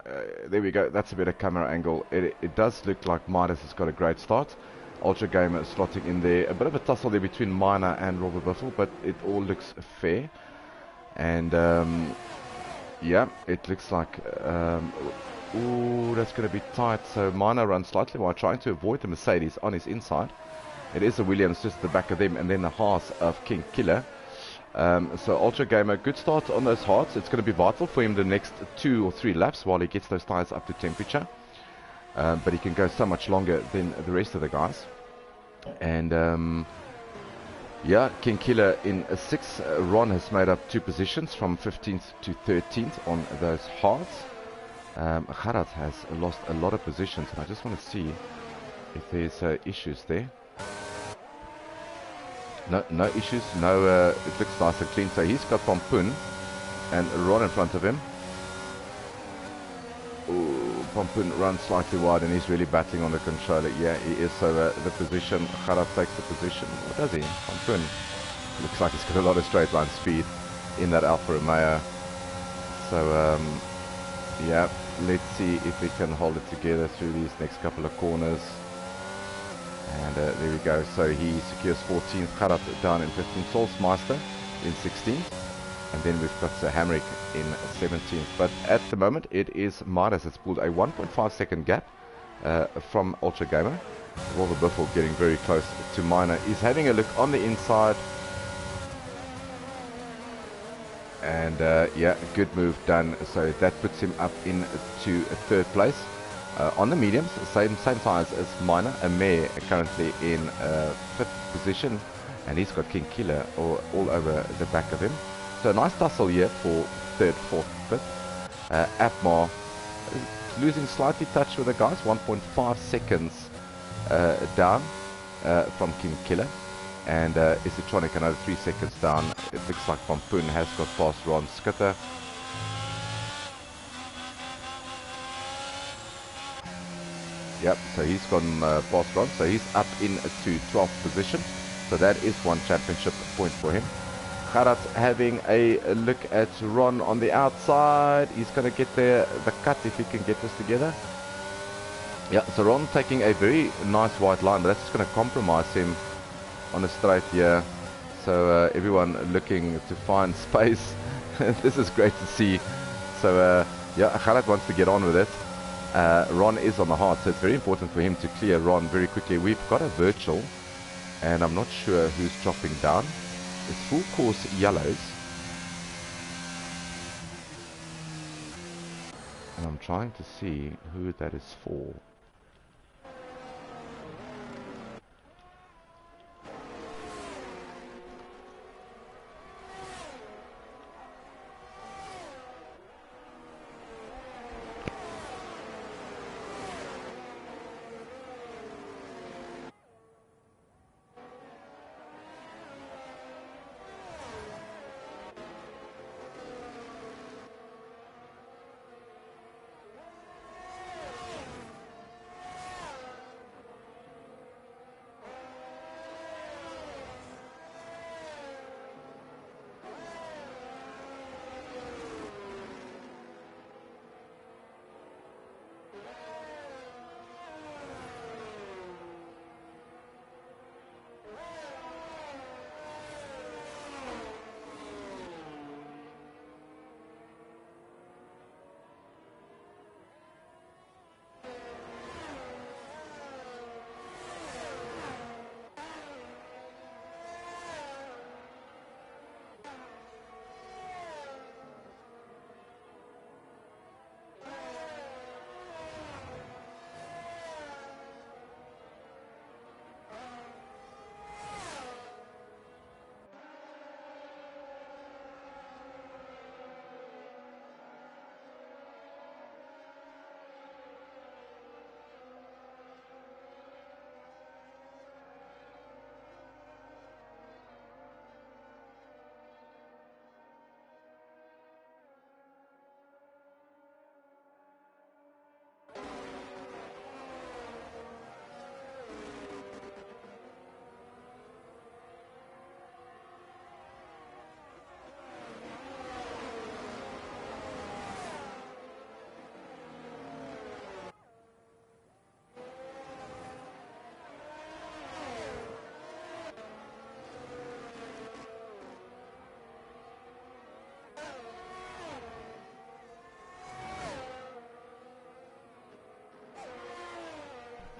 There we go. That's a better camera angle. It does look like Midas has got a great start. Ultra Gamer slotting in there. A bit of a tussle there between Miner and Robert Biffle, but it all looks fair. And yeah, it looks like ooh, that's going to be tight. So Miner runs slightly while trying to avoid the Mercedes on his inside. It is the Williams just at the back of them, and then the Haas of King Killer. So Ultra Gamer, good start on those Hearts. It's going to be vital for him the next 2 or 3 laps while he gets those tyres up to temperature. But he can go so much longer than the rest of the guys. And yeah, King Killer in 6th. Ron has made up 2 positions from 15th to 13th on those Hearts. Gerard has lost a lot of positions, and I just want to see if there's issues there. No issues, no, it looks nice and clean. So he's got Pompoen and Ron in front of him. Ooh, Pompoen runs slightly wide and he's really battling on the controller. Yeah, he is. So the position, Gerard takes the position. What does he? Pompoen looks like he's got a lot of straight line speed in that Alfa Romeo. So yeah, let's see if we can hold it together through these next couple of corners. And there we go. So he secures 14th, Gerard down in 15th, Solsmeister in 16th. And then we've got Hamrick in 17th. But at the moment, it is Midas that's pulled a 1.5 second gap from Ultra Gamer. Robert Biffle getting very close to Miner. He's having a look on the inside. And yeah, good move done. So that puts him up into 3rd place. On the mediums, same size as Miner. Amir currently in 5th position, and he's got King Killer all over the back of him. So nice tussle here for 3rd, 4th, 5th. Apmar losing slightly touch with the guys, 1.5 seconds down from King Killer. And Isitronic another 3 seconds down. It looks like Pompoen has got past Ron Skitter. Yep, so he's gone past Ron, so he's up into 12th position. So that is 1 championship point for him. Gerard having a look at Ron on the outside. He's going to get the cut if he can get this together. Yeah, so Ron taking a very nice white line, but that's just going to compromise him on a straight here. So everyone looking to find space. This is great to see. So yeah, Gerard wants to get on with it. Ron is on the Heart, so it's very important for him to clear Ron very quickly. We've got a virtual, and I'm not sure who's dropping down. It's full course yellows. And I'm trying to see who that is for.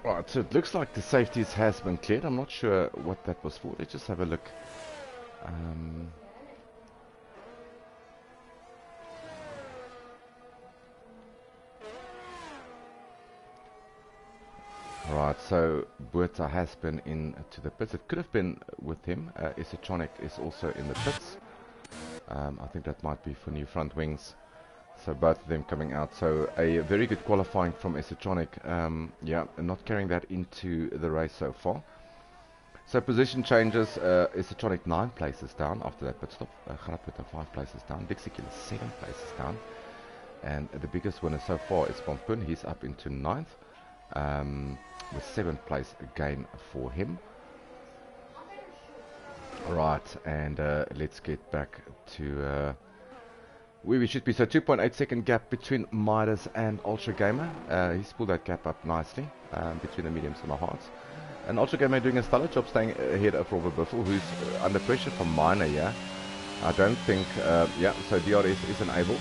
Right, so it looks like the safeties has been cleared. I'm not sure what that was for. Let's just have a look. Right, so Buerta has been into the pits. It could have been with him. Isatronic is also in the pits. I think that might be for new front wings. So both of them coming out. So a very good qualifying from Isatronic. Yeah, not carrying that into the race so far. So position changes. Isatronic 9 places down after that pit stop. Garaputta 5 places down. Dixie Killer 7 places down. And the biggest winner so far is Pompun. He's up into 9th. With 7th place gain for him. Right, and let's get back to where we should be. So 2.8 second gap between Midas and Ultra Gamer. He's pulled that gap up nicely between the mediums and the hards. And Ultra Gamer doing a stellar job staying ahead of Robert Biffle, who's under pressure from Minor. Yeah, I don't think. Yeah, so DRS is enabled.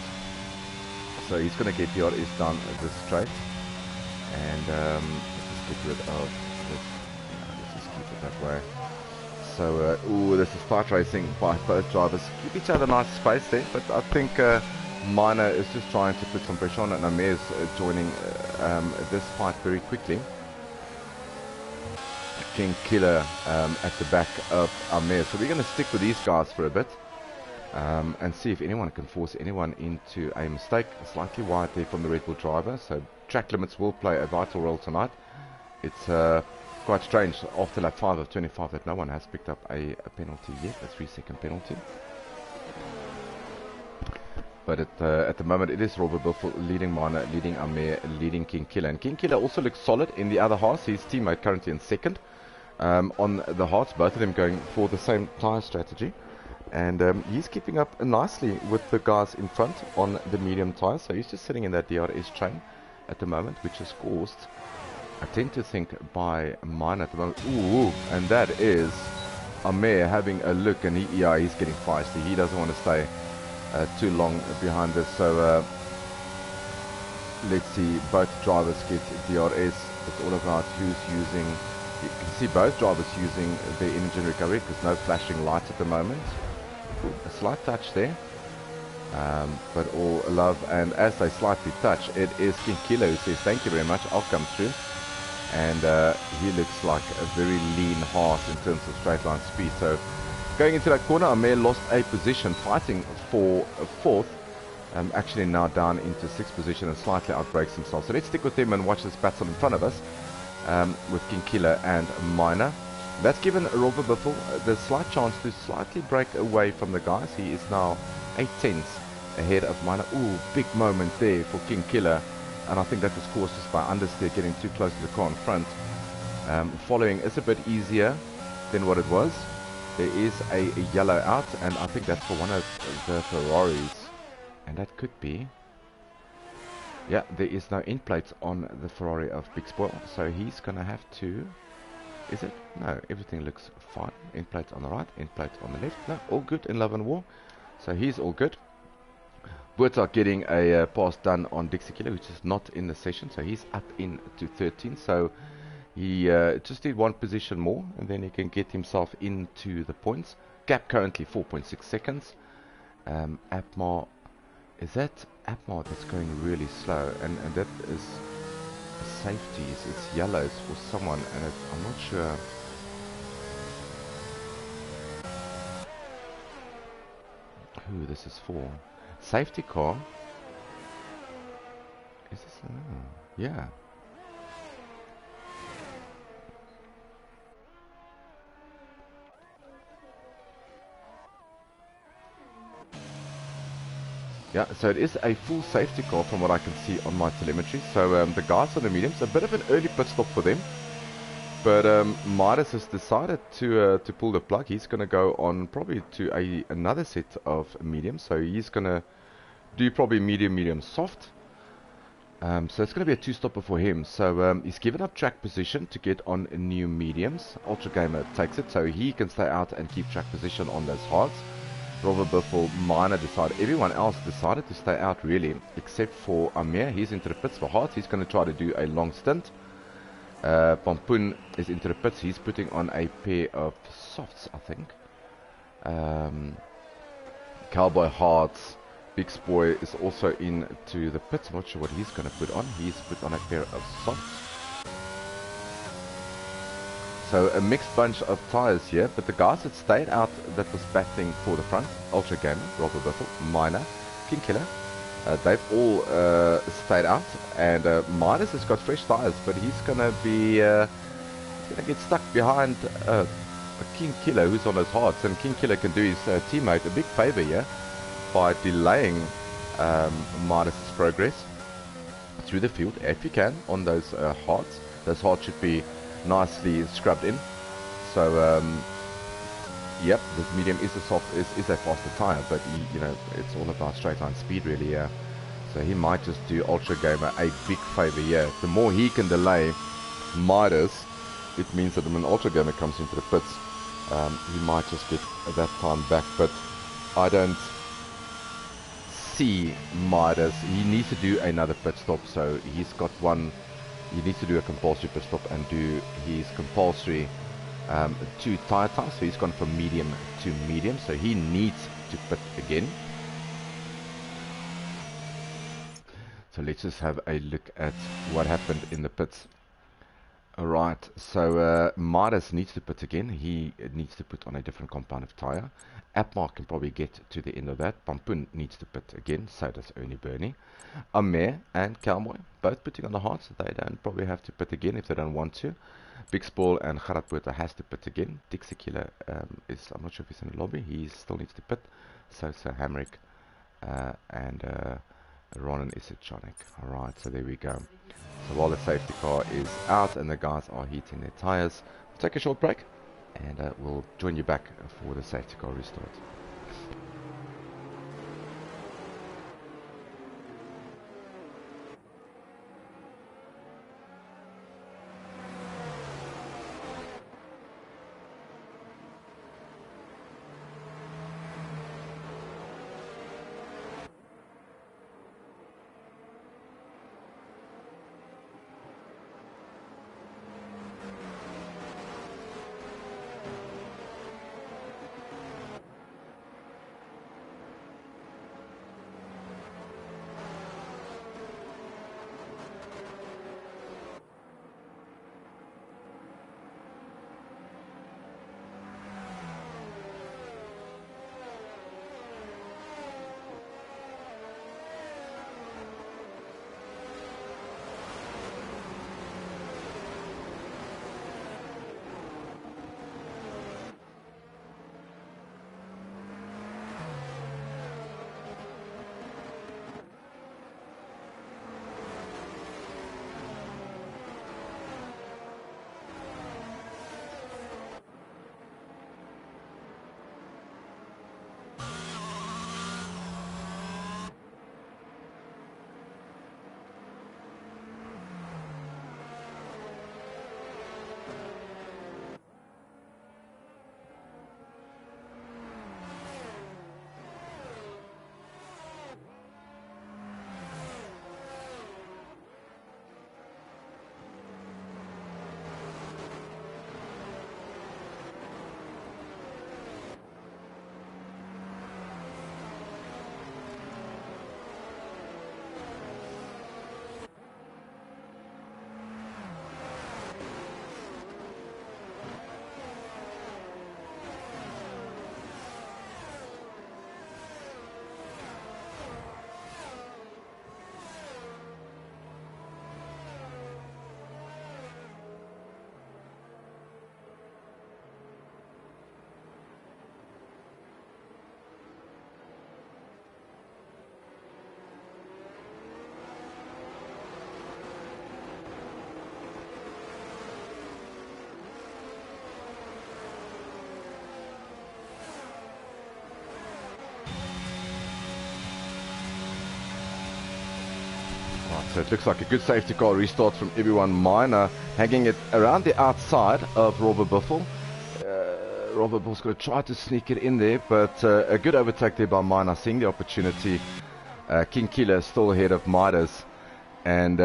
So he's going to get DRS down this straight. And let's get rid of this. Let's just keep it that way. So, ooh, this is tight racing by both drivers. Keep each other nice space there, but I think Minor is just trying to put some pressure on it, and Amir's joining this fight very quickly. King Killer at the back of Amir. So we're going to stick with these guys for a bit and see if anyone can force anyone into a mistake. Slightly wide there from the Red Bull driver, so track limits will play a vital role tonight. It's quite strange after lap 5 of 25 that no one has picked up a penalty yet, a 3-second penalty. But at the moment it is Robert Biffle leading Minor, leading Amir, leading King Killer. And King Killer also looks solid in the other halves. His teammate currently in second on the hards, both of them going for the same tyre strategy. And he's keeping up nicely with the guys in front on the medium tyres. So he's just sitting in that DRS train at the moment, which is caused, I tend to think, by Minor at the moment. Ooh, and that is Amir having a look, and he's getting feisty. He doesn't want to stay too long behind this. So let's see, both drivers get DRS. It's all about who's using. You can see both drivers using the engine recovery because no flashing lights at the moment. A slight touch there, but all love. And as they slightly touch, it is King Kilo who says thank you very much, I'll come through. And he looks like a very lean horse in terms of straight line speed. So going into that corner, Amir lost a position, fighting for a fourth. Actually now down into 6th position and slightly outbreaks himself. So let's stick with him and watch this battle in front of us with King Killer and Minor. That's given Robert Biffle the slight chance to slightly break away from the guys. He is now 8 tenths ahead of Minor. Ooh, big moment there for King Killer. And I think that was caused just by understeer getting too close to the car in front. Following is a bit easier than what it was. There is a yellow out, and I think that's for one of the Ferraris. And that could be... Yeah, there is no end plates on the Ferrari of Big Spoil, so he's going to have to... Is it? No, everything looks fine. End plates on the right, end plates on the left. No, all good in Love and War. So he's all good. Buerta getting a pass done on Dixie Killer, which is not in the session, so he's up into 13. So he just need one position more, and then he can get himself into the points. Gap currently 4.6 seconds. Apmar, is that Apmar that's going really slow? And that is safeties. It's yellows for someone, and I'm not sure. Who this is for? Safety car. Is this? Yeah. Yeah, so it is a full safety car from what I can see on my telemetry. So the guys on the mediums, a bit of an early pit stop for them. But Midas has decided to pull the plug. He's going to go on probably to another set of mediums. So he's going to do probably medium, soft. So it's going to be a 2-stopper for him. So he's given up track position to get on new mediums. Ultra Gamer takes it, so he can stay out and keep track position on those hards. Robert Biffle, Minor decided. Everyone else decided to stay out really, except for Amir. He's into the pits for hards. He's going to try to do a long stint. Pompoen is into the pits. He's putting on a pair of softs, I think. Cowboy Hearts. Big Boy is also into the pits. I'm not sure what he's going to put on. He's put on a pair of softs. So a mixed bunch of tyres here, but the guys that stayed out that was battling for the front, Ultra Gamer, Robert Biffle, Miner, King Killer, they've all stayed out, and Midas has got fresh tyres, but he's going to be he's gonna get stuck behind a King Killer who's on his hearts, and King Killer can do his teammate a big favour here by delaying Midas' progress through the field if he can on those hearts. Those hearts should be nicely scrubbed in. So yep, this medium is a faster tire, but he, it's all about straight line speed really. Yeah, so he might just do Ultra Gamer a big favor here. The more he can delay Midas, it means that when Ultra Gamer comes into the pits, he might just get that time back. But I don't see Midas. He needs to do another pit stop, so he's got one. He needs to do a compulsory pit stop and do his compulsory 2 tire times. So he's gone from medium to medium. So he needs to pit again. So let's just have a look at what happened in the pits. Alright, so Midas needs to pit again. He needs to put on a different compound of tire. Appmark can probably get to the end of that. Pompoen needs to pit again, so does Ernie Bernie. Amer and Cowboy, both putting on the hearts. They don't probably have to pit again if they don't want to. Big Spall and Gerard has to pit again. Dixie Killer is, I'm not sure if he's in the lobby. He still needs to pit. So Hamrick and Ronan is a Chonic. Alright, so there we go. So while the safety car is out and the guys are heating their tires, we'll take a short break and we'll join you back for the safety car restart. So it looks like a good safety car restart from everyone. Miner hanging it around the outside of Robert Biffle. Robert Biffle's going to try to sneak it in there, but a good overtake there by Miner, seeing the opportunity. King Killer still ahead of Midas. And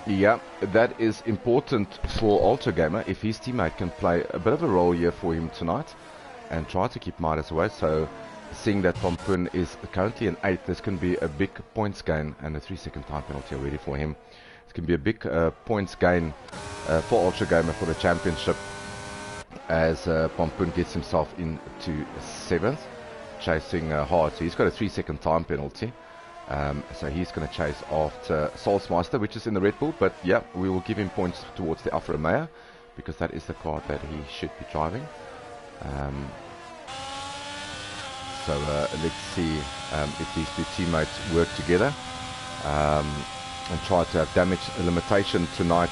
Yeah, that is important for Ultra Gamer if his teammate can play a bit of a role here for him tonight and try to keep Midas away. So seeing that Pompoen is currently an 8, this can be a big points gain, and a 3-second time penalty already for him. It can be a big points gain for Ultra Gamer for the championship, as Pompoen gets himself into 7th, chasing hard. So he's got a 3-second time penalty. So he's going to chase after Soulsmeister, which is in the Red Bull. But yeah, we will give him points towards the Alfa Romeo, because that is the car that he should be driving. So let's see if these two teammates work together and try to have damage limitation tonight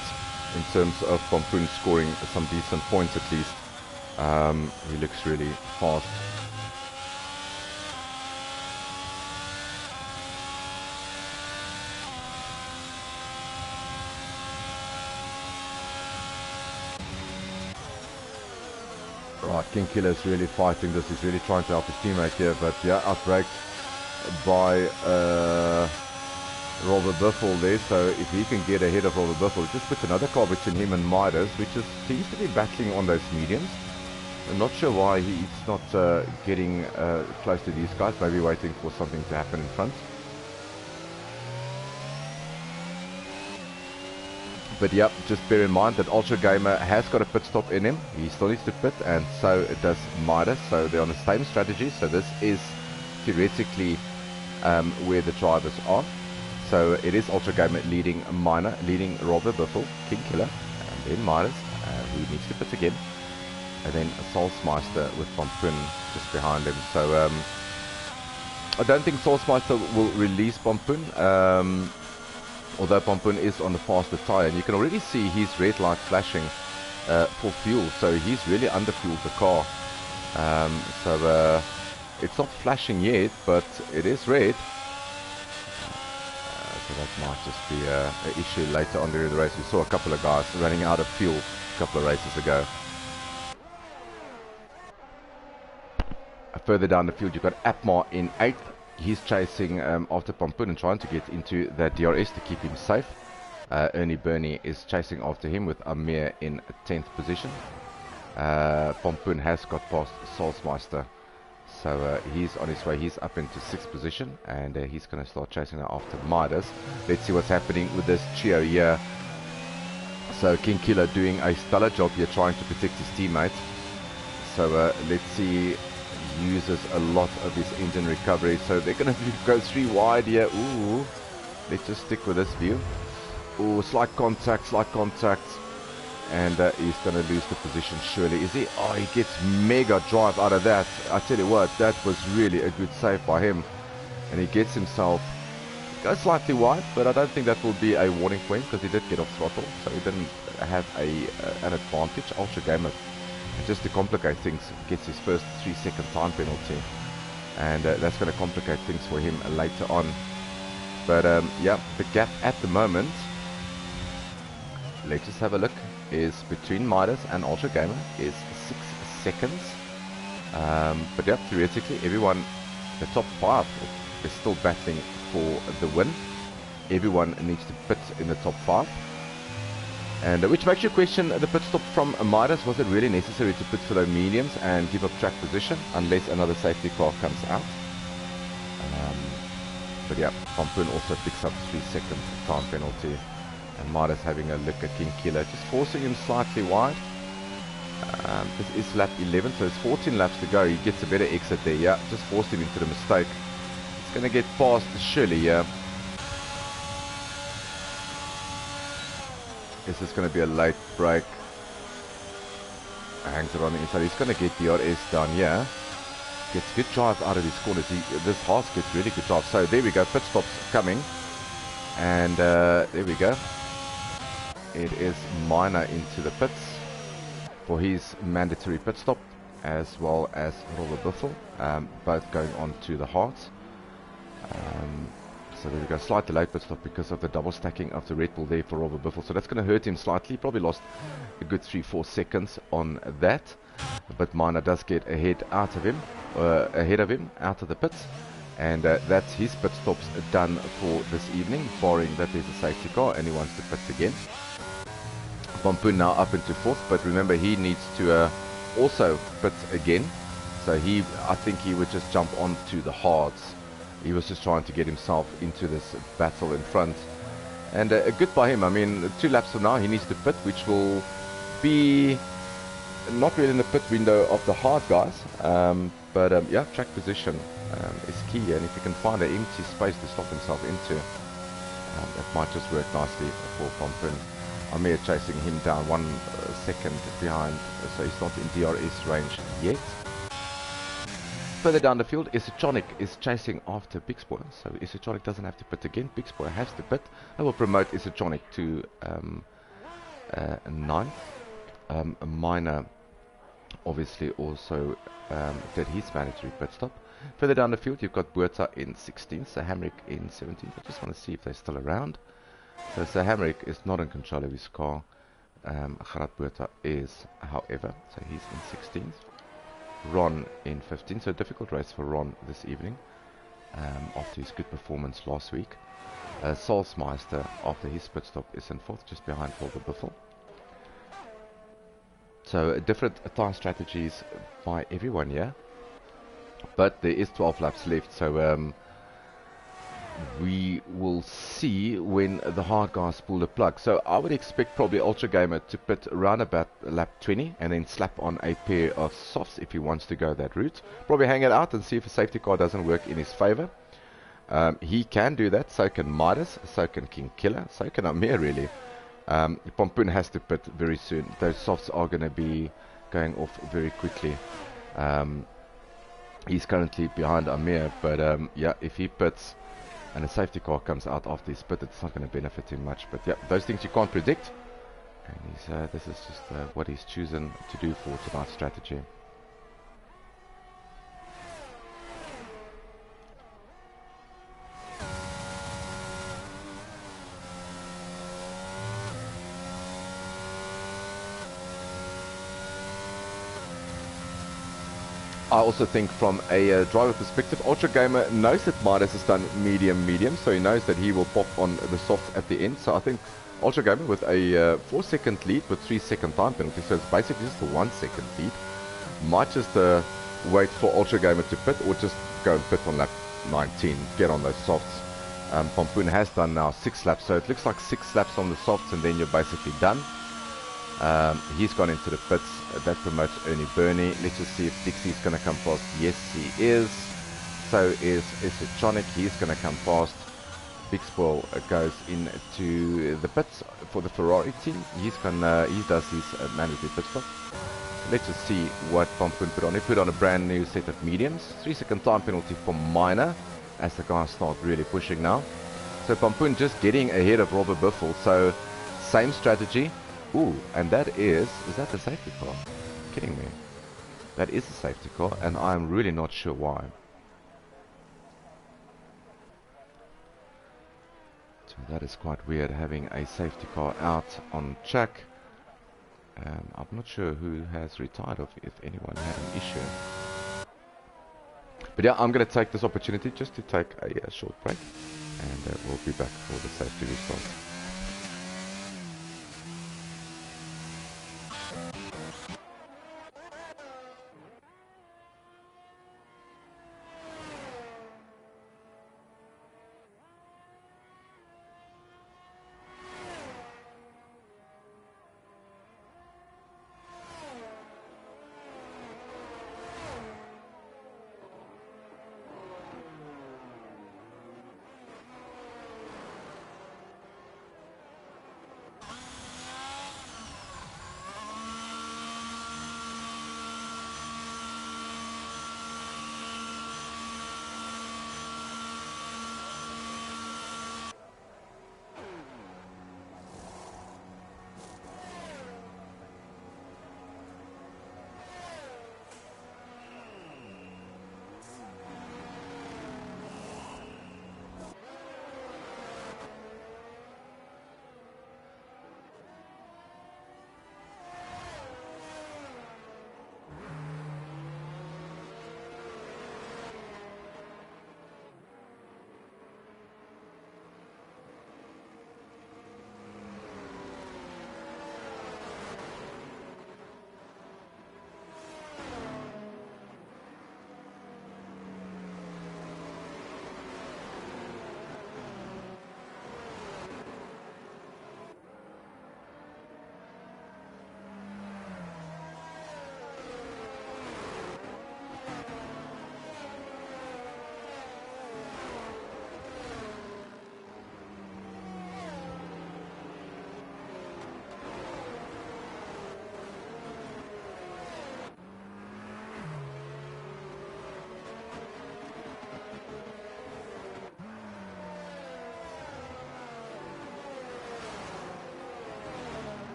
in terms of Pompoen scoring some decent points at least. He looks really fast. Right, King Killer is really fighting this. He's really trying to help his teammate here, but yeah, outbraked by Robert Biffle there. So if he can get ahead of Robert Biffle, it just puts another car between him and Midas, which seems to be battling on those mediums. I'm not sure why he's not getting close to these guys, maybe waiting for something to happen in front. But yeah, just bear in mind that Ultra Gamer has got a pit stop in him. He still needs to pit, and so does Midas. So they're on the same strategy. So this is theoretically where the drivers are. So it is Ultra Gamer leading leading Robert Biffle, King Killer, and then Midas, who needs to pit again. And then Soulsmeister with Pompoen just behind him. So I don't think Soulsmeister will release Pompoen. Although Pompoen is on the faster tyre, and you can already see his red light flashing for fuel, so he's really underfueled the car. So it's not flashing yet, but it is red. So that might just be an issue later on during the race. We saw a couple of guys running out of fuel a couple of races ago. Further down the field, you've got Apmar in 8th. He's chasing after Pompoen and trying to get into that DRS to keep him safe. Ernie Burney is chasing after him with Amir in 10th position. Pompoen has got past Soulsmeister, so he's on his way. He's up into 6th position, and he's going to start chasing after Midas. Let's see what's happening with this trio here. So King Killer doing a stellar job here, trying to protect his teammates. So let's see. Uses a lot of his engine recovery, so they're going to go 3 wide here. Ooh, let's just stick with this view. Ooh, slight contact, and he's going to lose the position surely. Is he? Oh, he gets mega drive out of that. I tell you what, that was really a good save by him, and he gets himself, goes slightly wide, but I don't think that will be a warning for him, because he did get off throttle, so he didn't have an advantage. Ultra Gamer, just to complicate things, gets his first 3-second time penalty, and that's going to complicate things for him later on. But yeah, the gap at the moment, let's just have a look, is between Midas and Ultra Gamer is 6 seconds. But yeah, theoretically everyone, the top 5 is still battling for the win. Everyone needs to pit in the top 5. And which makes you question the pit stop from Midas. Was it really necessary to pit for the mediums and give up track position unless another safety car comes out? But yeah, Pompoen also picks up 3-second time penalty, and Midas having a look at King Killer, just forcing him slightly wide. This is lap 11, so it's 14 laps to go. He gets a better exit there. Yeah, just forced him into the mistake. It's going to get past Shirley here. This is going to be a late break. Hangs it on the inside. He's going to get DRS down here. Gets good drive out of his corners. This Haas gets really good drive. So there we go. Pit stops coming. And there we go. It is Minor into the pits for his mandatory pit stop, as well as Robert Biffle. Both going on to the Haas. So there we go, slight delay pit stop because of the double stacking of the Red Bull there for Robert Biffle. So that's going to hurt him slightly. Probably lost a good 3-4 seconds on that. But Minor does get ahead of him, out of the pits. And that's his pit stops done for this evening, barring that there's a safety car and he wants to pit again. Pompoen now up into 4th, but remember he needs to also pit again. So I think he would just jump onto the hards. He was just trying to get himself into this battle in front. And good by him. I mean, 2 laps from now he needs to pit, which will be not really in the pit window of the hard guys. But yeah, track position is key. And if he can find an empty space to slot himself into, that might just work nicely for Pompoen. Amir chasing him down 1 second behind, so he's not in DRS range yet. Further down the field, Isatronic is chasing after Big Spoil, so Isatronic doesn't have to pit again. Big Spoil has to pit. I will promote Isatronic to 9th. Minor obviously also did his mandatory pit stop. Further down the field, you've got Buerta in 16th, so Hamrick in 17th. I just want to see if they're still around. So Hamrick is not in control of his car. Gerard Buerta is, however, so he's in 16th. Ron in 15th, so a difficult race for Ron this evening after his good performance last week. Salzmeister, after his pit stop, is in 4th, just behind Volker Buffel. So different tyre strategies by everyone here, but there is 12 laps left, so we will see when the hard guys pull the plug. So I would expect probably Ultra Gamer to pit around about lap 20 and then slap on a pair of softs if he wants to go that route. Probably hang it out and see if a safety car doesn't work in his favor. He can do that. So can Midas, so can King Killer, so can Amir really. Pompoen has to pit very soon. Those softs are going to be going off very quickly. He's currently behind Amir, but yeah, if he pits and a safety car comes out after his pit, it's not going to benefit him much. But yeah, those things you can't predict. And this is just what he's chosen to do for tonight's strategy. I also think from a driver perspective, Ultra Gamer knows that Midas has done medium, so he knows that he will pop on the softs at the end. So I think Ultra Gamer with a 4-second lead with 3-second time penalty, so it's basically just a 1-second lead, might just wait for Ultra Gamer to pit or just go and pit on lap 19, get on those softs. Pompoen has done now 6 laps, so it looks like 6 laps on the softs and then you're basically done. He's gone into the pits. That promotes Ernie Burney. Let's just see if Dixie's going to come past. Yes, he is. So is Isatronic. He's going to come past. Big Spoil goes into the pits for the Ferrari team. He does his mandatory pit stop. Let's just see what Pompoen put on. He put on a brand new set of mediums. 3-second time penalty for Minor as the guys start really pushing now. So Pompoen just getting ahead of Robert Buffel. So same strategy. Ooh, and that is that the safety car? Kidding me. That is a safety car, and I'm really not sure why. So that is quite weird, having a safety car out on track. I'm not sure who has retired or if anyone had an issue. But yeah, I'm going to take this opportunity just to take a short break, and we'll be back for the safety restart.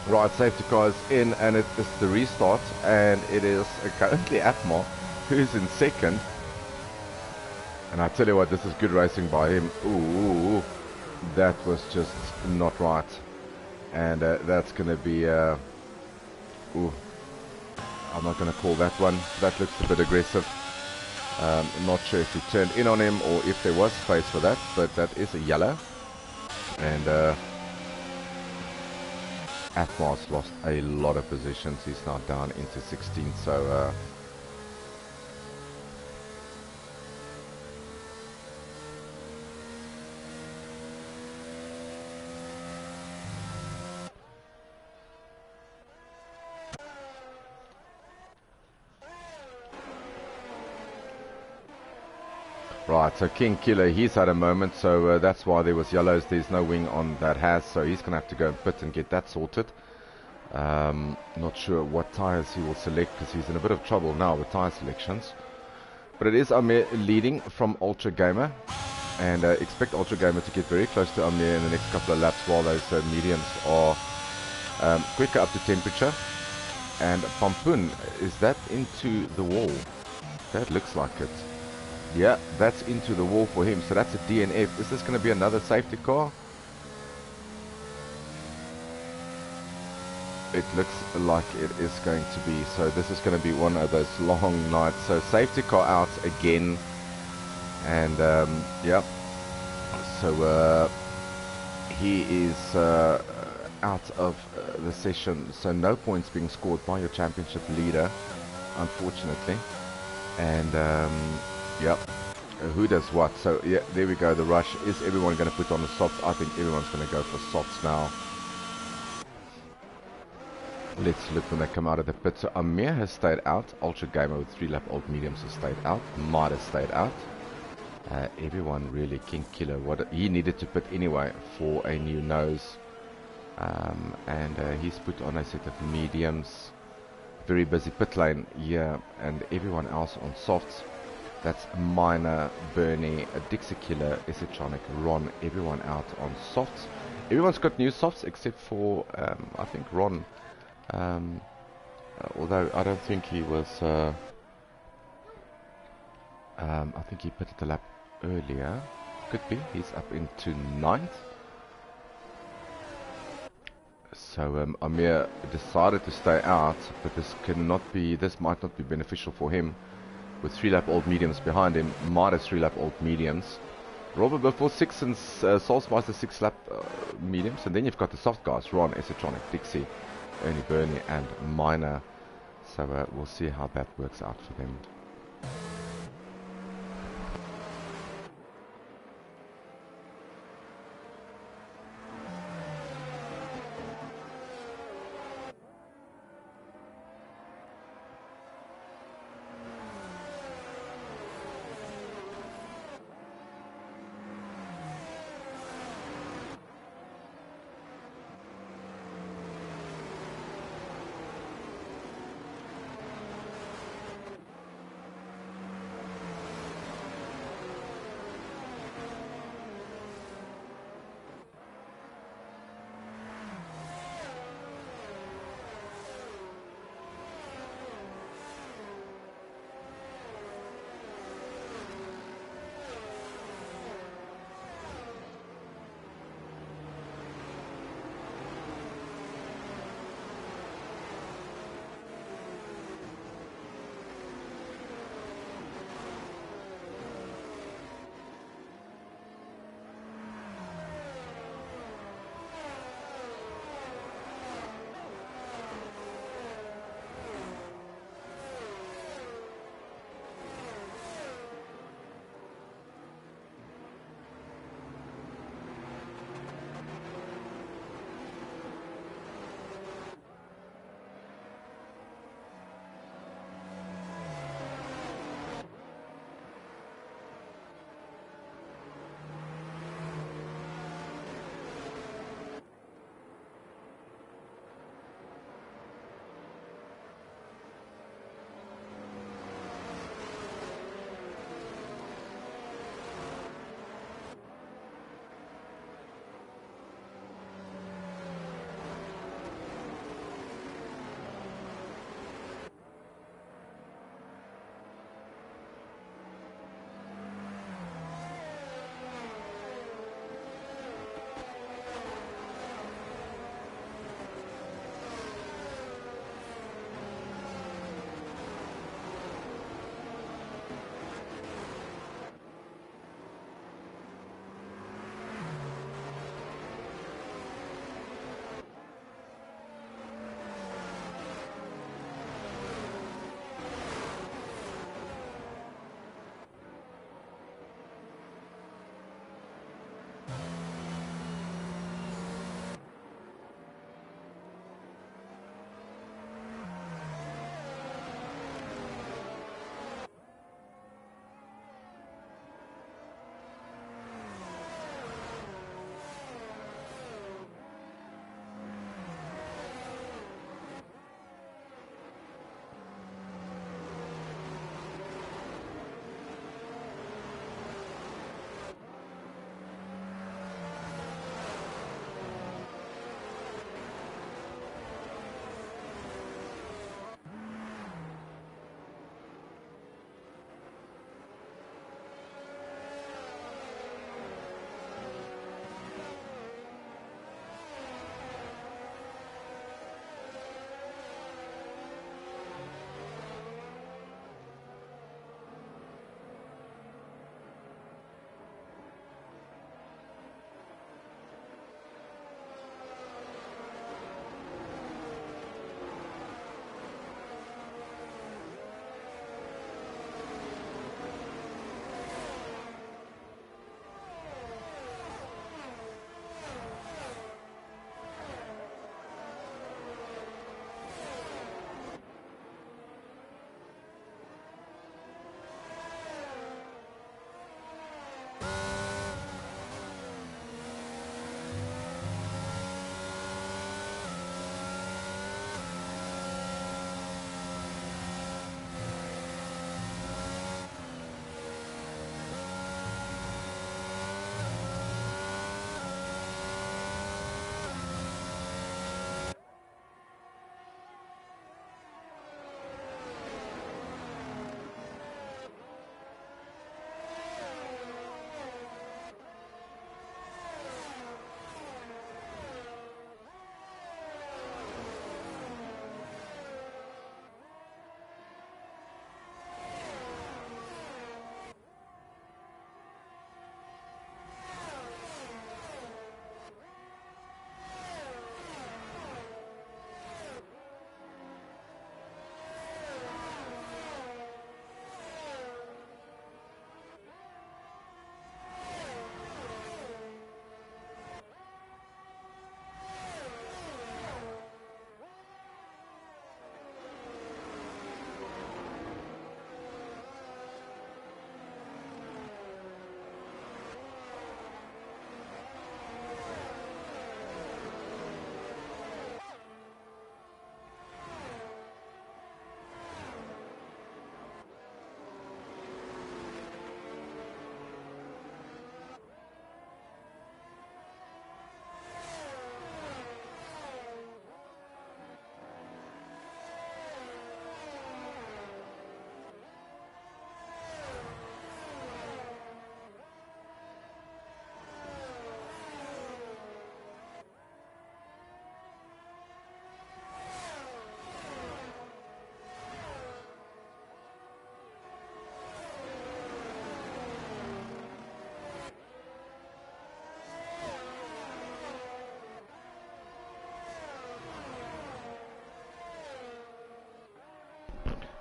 Right, safety car is in, and it is the restart, and it is currently Atmar who's in second. And I tell you what, this is good racing by him. Ooh, that was just not right. And that's going to be... ooh, I'm not going to call that one. That looks a bit aggressive. Not sure if he turned in on him or if there was space for that, but that is a yellow. And Atmar's lost a lot of positions. He's now down into 16, so... Right, so King Killer, he's had a moment, so that's why there was yellows. There's no wing on that has, so he's going to have to go and pit and get that sorted. Not sure what tyres he will select, because he's in a bit of trouble now with tyre selections. But it is Amir leading from Ultra Gamer, and expect Ultra Gamer to get very close to Amir in the next couple of laps while those mediums are quicker up to temperature. And Pampoon, is that into the wall? That looks like it. Yeah, that's into the wall for him, so that's a DNF. Is this going to be another safety car? It looks like it is going to be, so this is going to be one of those long nights. So safety car out again, and yeah, so he is out of the session, so no points being scored by your championship leader, unfortunately. And yep, who does what? So yeah, there we go, the rush. Is everyone going to put on the softs? I think everyone's going to go for softs now. Let's look when they come out of the pit. So Amir has stayed out. Ultra Gamer with 3-lap old mediums has stayed out. Might have stayed out. Everyone really, King Killer, what he needed to put anyway for a new nose. And he's put on a set of mediums. Very busy pit lane here, and everyone else on softs. That's Minor, Bernie, Dixie Killer, Esotronic, Ron, everyone out on softs. Everyone's got new softs except for, I think, Ron. Although I don't think he was, I think he pitted the lap earlier. Could be, he's up into 9th. So Amir decided to stay out, but this might not be beneficial for him. With 3-lap old mediums behind him, Midas 3-lap old mediums. Robert before 6 and Soulsmeister 6-lap mediums, and then you've got the soft guys, Ron, Esotronic, Dixie, Ernie, Bernie, and Minor. So we'll see how that works out for them.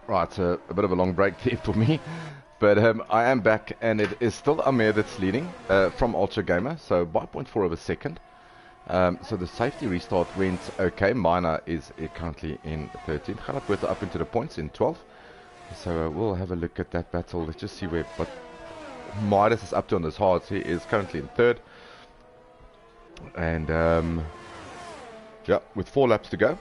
Right, so a bit of a long break there for me. But I am back, and it is still Amir that's leading from Ultra Gamer, so by 0.4 of a second. So the safety restart went okay. Minor is currently in 13th. Khaled with up into the points in 12th. So we'll have a look at that battle. Let's just see what Midas is up to on this hard. He is currently in 3rd. And yeah, with 4 laps to go.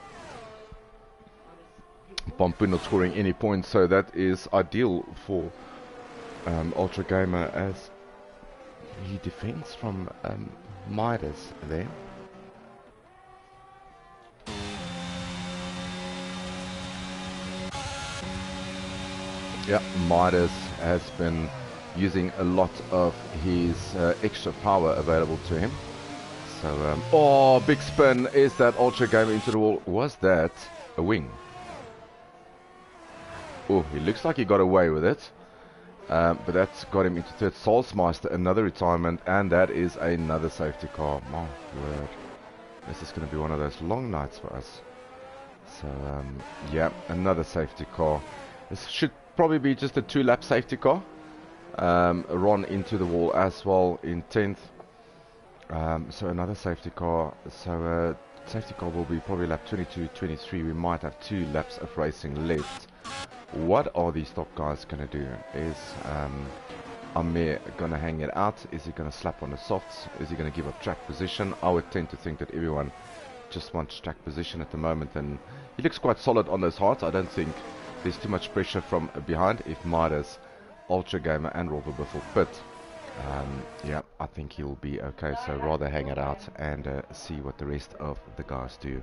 Pompun not scoring any points, so that is ideal for Ultra Gamer as he defends from Midas there. Yeah, Midas has been using a lot of his extra power available to him. So, oh, big spin. Is that Ultra Gamer into the wall? Was that a wing? Oh, he looks like he got away with it. But that's got him into 3rd. Soulsmeister, another retirement, and that is another safety car. My word. This is going to be one of those long nights for us. So, yeah, another safety car. This should probably be just a 2-lap safety car. Ron into the wall as well in 10th. So another safety car. So safety car will be probably lap 22, 23. We might have 2 laps of racing left. What are these top guys going to do? Is Amir going to hang it out? Is he going to slap on the softs? Is he going to give up track position? I would tend to think that everyone just wants track position at the moment, and he looks quite solid on those hards. I don't think there's too much pressure from behind if Midas, Ultra Gamer and Robert Biffle pit. Yeah, I think he'll be okay, so rather hang it out and see what the rest of the guys do.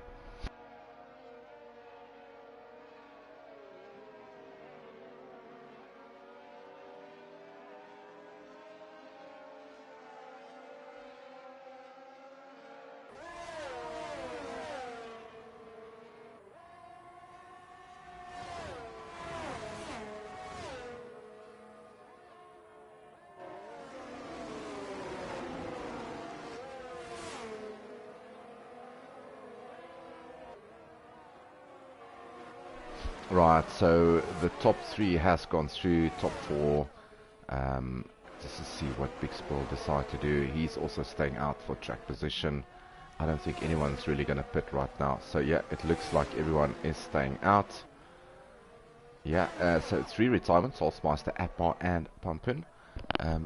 Right, so the top 3 has gone through, top 4, just to see what Big Spoil decide to do. He's also staying out for track position. I don't think anyone's really going to pit right now. So yeah, it looks like everyone is staying out. Yeah, so 3 retirements, Soulsmeister, Atmar and Pumpin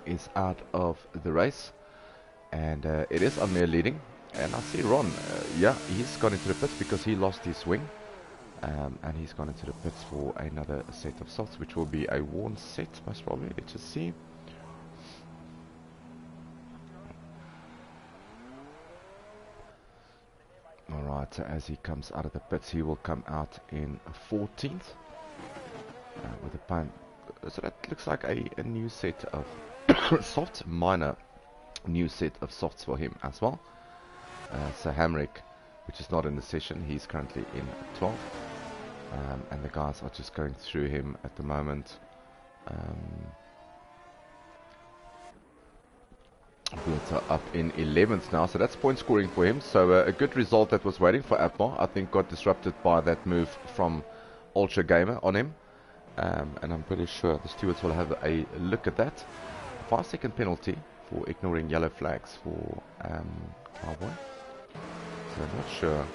is out of the race. And it is Amir leading. And I see Ron, yeah, he's gone into the pits because he lost his wing. And he's gone into the pits for another set of softs, which will be a worn set, most probably. Let's just see. Alright, so as he comes out of the pits, he will come out in 14th with a pump. So that looks like a new set of softs, minor new set of softs for him as well. So Hamrick, which is not in the session, he's currently in 12th. And the guys are just going through him at the moment. Built up in 11th now, so that's point scoring for him. So a good result that was waiting for Atmar, I think, got disrupted by that move from Ultra Gamer on him. And I'm pretty sure the stewards will have a look at that. 5-second penalty for ignoring yellow flags for Cowboy. So I'm not sure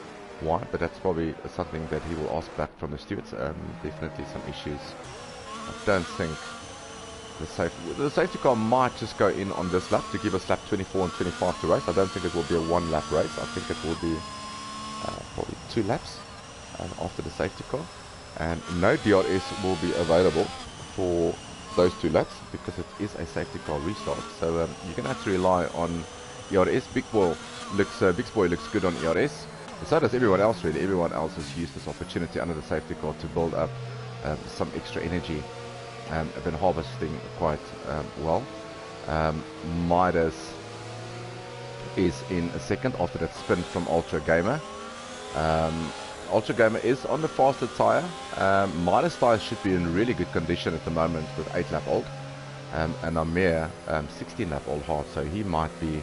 why, but that's probably something that he will ask back from the stewards. Definitely some issues. I don't think the safety car might just go in on this lap to give us lap 24 and 25 to race. I don't think it will be a 1-lap race. I think it will be probably 2 laps after the safety car. And no DRS will be available for those 2 laps because it is a safety car restart. So you're going to have to rely on ERS. Big Boy looks good on ERS. So does everyone else, really. Everyone else has used this opportunity under the safety car to build up some extra energy and been harvesting quite well. Midas is in a second after that spin from Ultra Gamer. Ultra Gamer is on the faster tyre. Midas tyre should be in really good condition at the moment with 8-lap old. And Amir 16-lap old hard, so he might be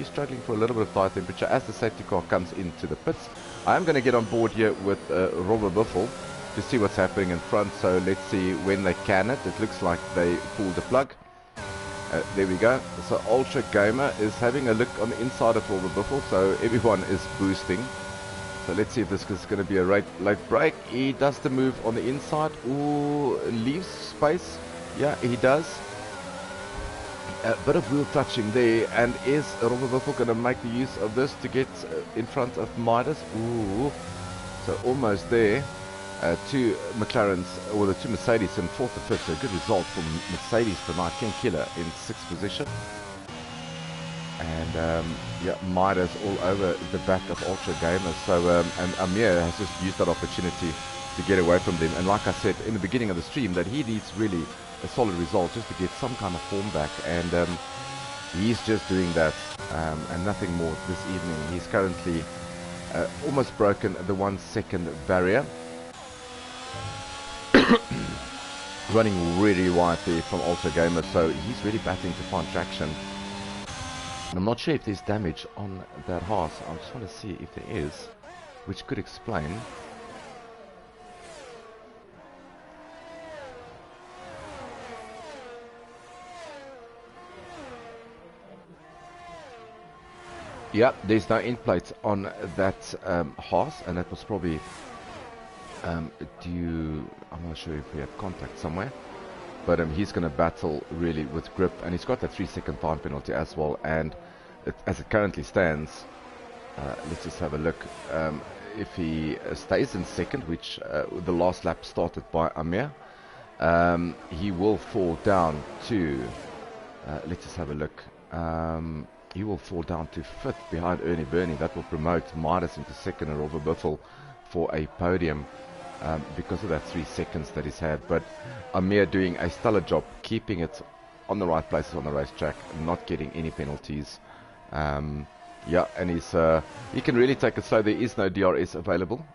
struggling for a little bit of tire temperature as the safety car comes into the pits. I am going to get on board here with Robert Biffle to see what's happening in front. So let's see when they can it. It looks like they pulled the plug. There we go. So Ultra Gamer is having a look on the inside of Robert Biffle. So everyone is boosting. So let's see if this is going to be a late break. He does the move on the inside. Ooh, leaves space. Yeah, he does. A bit of wheel touching there. And is Robert Biffle going to make the use of this to get in front of Midas? Ooh. So almost there. Two McLarens, or the two Mercedes in 4th and 5th. So a good result from Mercedes tonight. King Killer in 6th position. And yeah, Midas all over the back of Ultra Gamers. So and Amir has just used that opportunity to get away from them. And like I said in the beginning of the stream, that he needs really a solid result just to get some kind of form back. And he's just doing that and nothing more this evening. He's currently almost broken the 1 second barrier. Running really wide there from Ultra Gamer, so he's really battling to find traction. And I'm not sure if there's damage on that horse. I just want to see if there is, which could explain. Yeah, there's no end plates on that horse, and that was probably due, I'm not sure if we had contact somewhere, but he's going to battle really with grip, and he's got that 3 second time penalty as well. And as it currently stands, let's just have a look. If he stays in second, which the last lap started by Amir, he will fall down to, let's just have a look, he will fall down to 5th behind Ernie Burney. That will promote Midas into second and Robert Biffle for a podium. Because of that 3 seconds that he's had. But Amir doing a stellar job keeping it on the right places on the racetrack, not getting any penalties. Yeah, and he can really take it slow. There is no DRS available,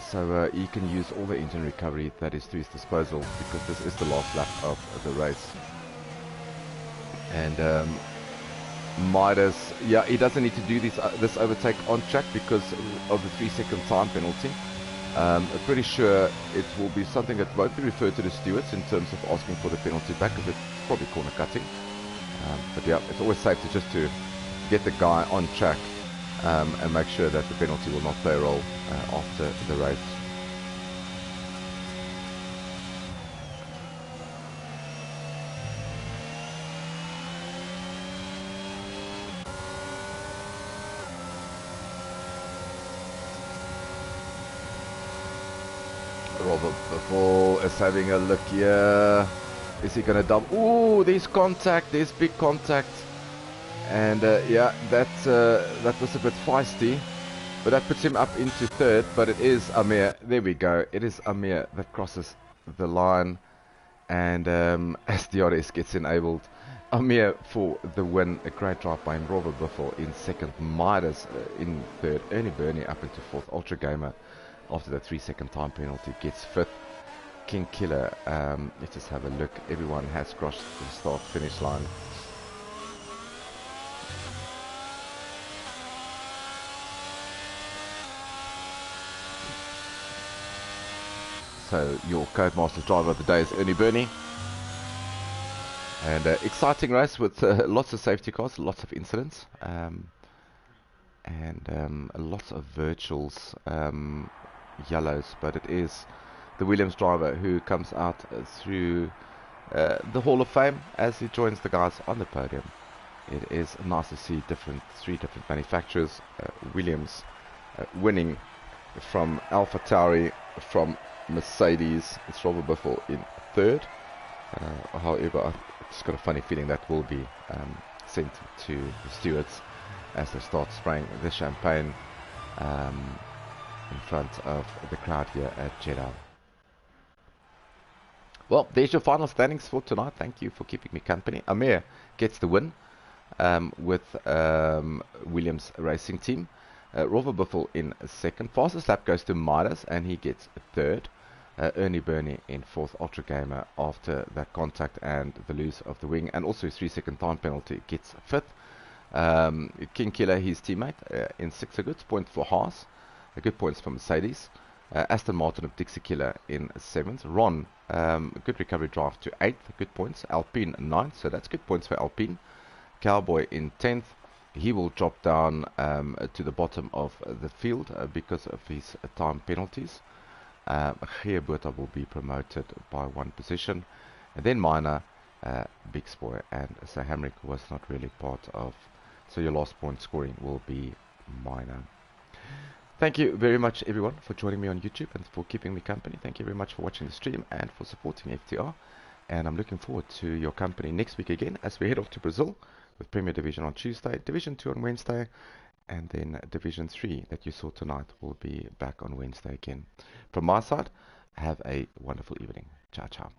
so he can use all the engine recovery that is to his disposal, because this is the last lap of the race. And Midas, yeah, he doesn't need to do this overtake on track because of the 3 second time penalty. I'm pretty sure it will be something that won't be referred to the stewards in terms of asking for the penalty back, because it's probably corner cutting. But yeah, it's always safe to get the guy on track and make sure that the penalty will not play a role after the race. Robert Biffle is having a look here. Is he going to dump? Ooh, there's contact. There's big contact. And yeah, that was a bit feisty. But that puts him up into 3rd. But it is Amir. There we go. It is Amir that crosses the line. And as DRS gets enabled, Amir for the win. A great drive by him. Robert Biffle in 2nd. Midas in 3rd. Ernie Burney up into 4th. Ultra Gamer, after that 3 second time penalty, gets 5th. King Killer, let's just have a look. Everyone has crossed the start finish line. So your Codemasters driver of the day is Ernie Burney. And exciting race with lots of safety cars, lots of incidents, and lots of virtuals, yellows, but it is the Williams driver who comes out through the Hall of Fame as he joins the guys on the podium. It is nice to see three different manufacturers. Williams winning from AlphaTauri, from Mercedes. It's Robert Biffle in 3rd. However, I've just got a funny feeling that will be sent to the stewards as they start spraying the champagne in front of the crowd here at Jeddah. Well, there's your final standings for tonight. Thank you for keeping me company. Amir gets the win with Williams Racing Team. Robert Biffle in 2nd. Fastest lap goes to Midas, and he gets 3rd. Ernie Burney in 4th. Ultra Gamer, after that contact and the lose of the wing, and also his 3 second time penalty, gets 5th. King Killer, his teammate, in 6th. A good point for Haas. A good points for Mercedes. Aston Martin of Dixie Killer in 7th. Ron, good recovery drive to 8th, good points. Alpine 9th, so that's good points for Alpine. Cowboy in 10th. He will drop down to the bottom of the field because of his time penalties. Geerboota will be promoted by 1 position. And then Minor, Big Spoy, and so Hamrick was not really part of. So your last point scoring will be Minor. Thank you very much, everyone, for joining me on YouTube and for keeping me company. Thank you very much for watching the stream and for supporting FTR. And I'm looking forward to your company next week again as we head off to Brazil with Premier Division on Tuesday, Division 2 on Wednesday, and then Division 3 that you saw tonight will be back on Wednesday again. From my side, have a wonderful evening. Ciao, ciao.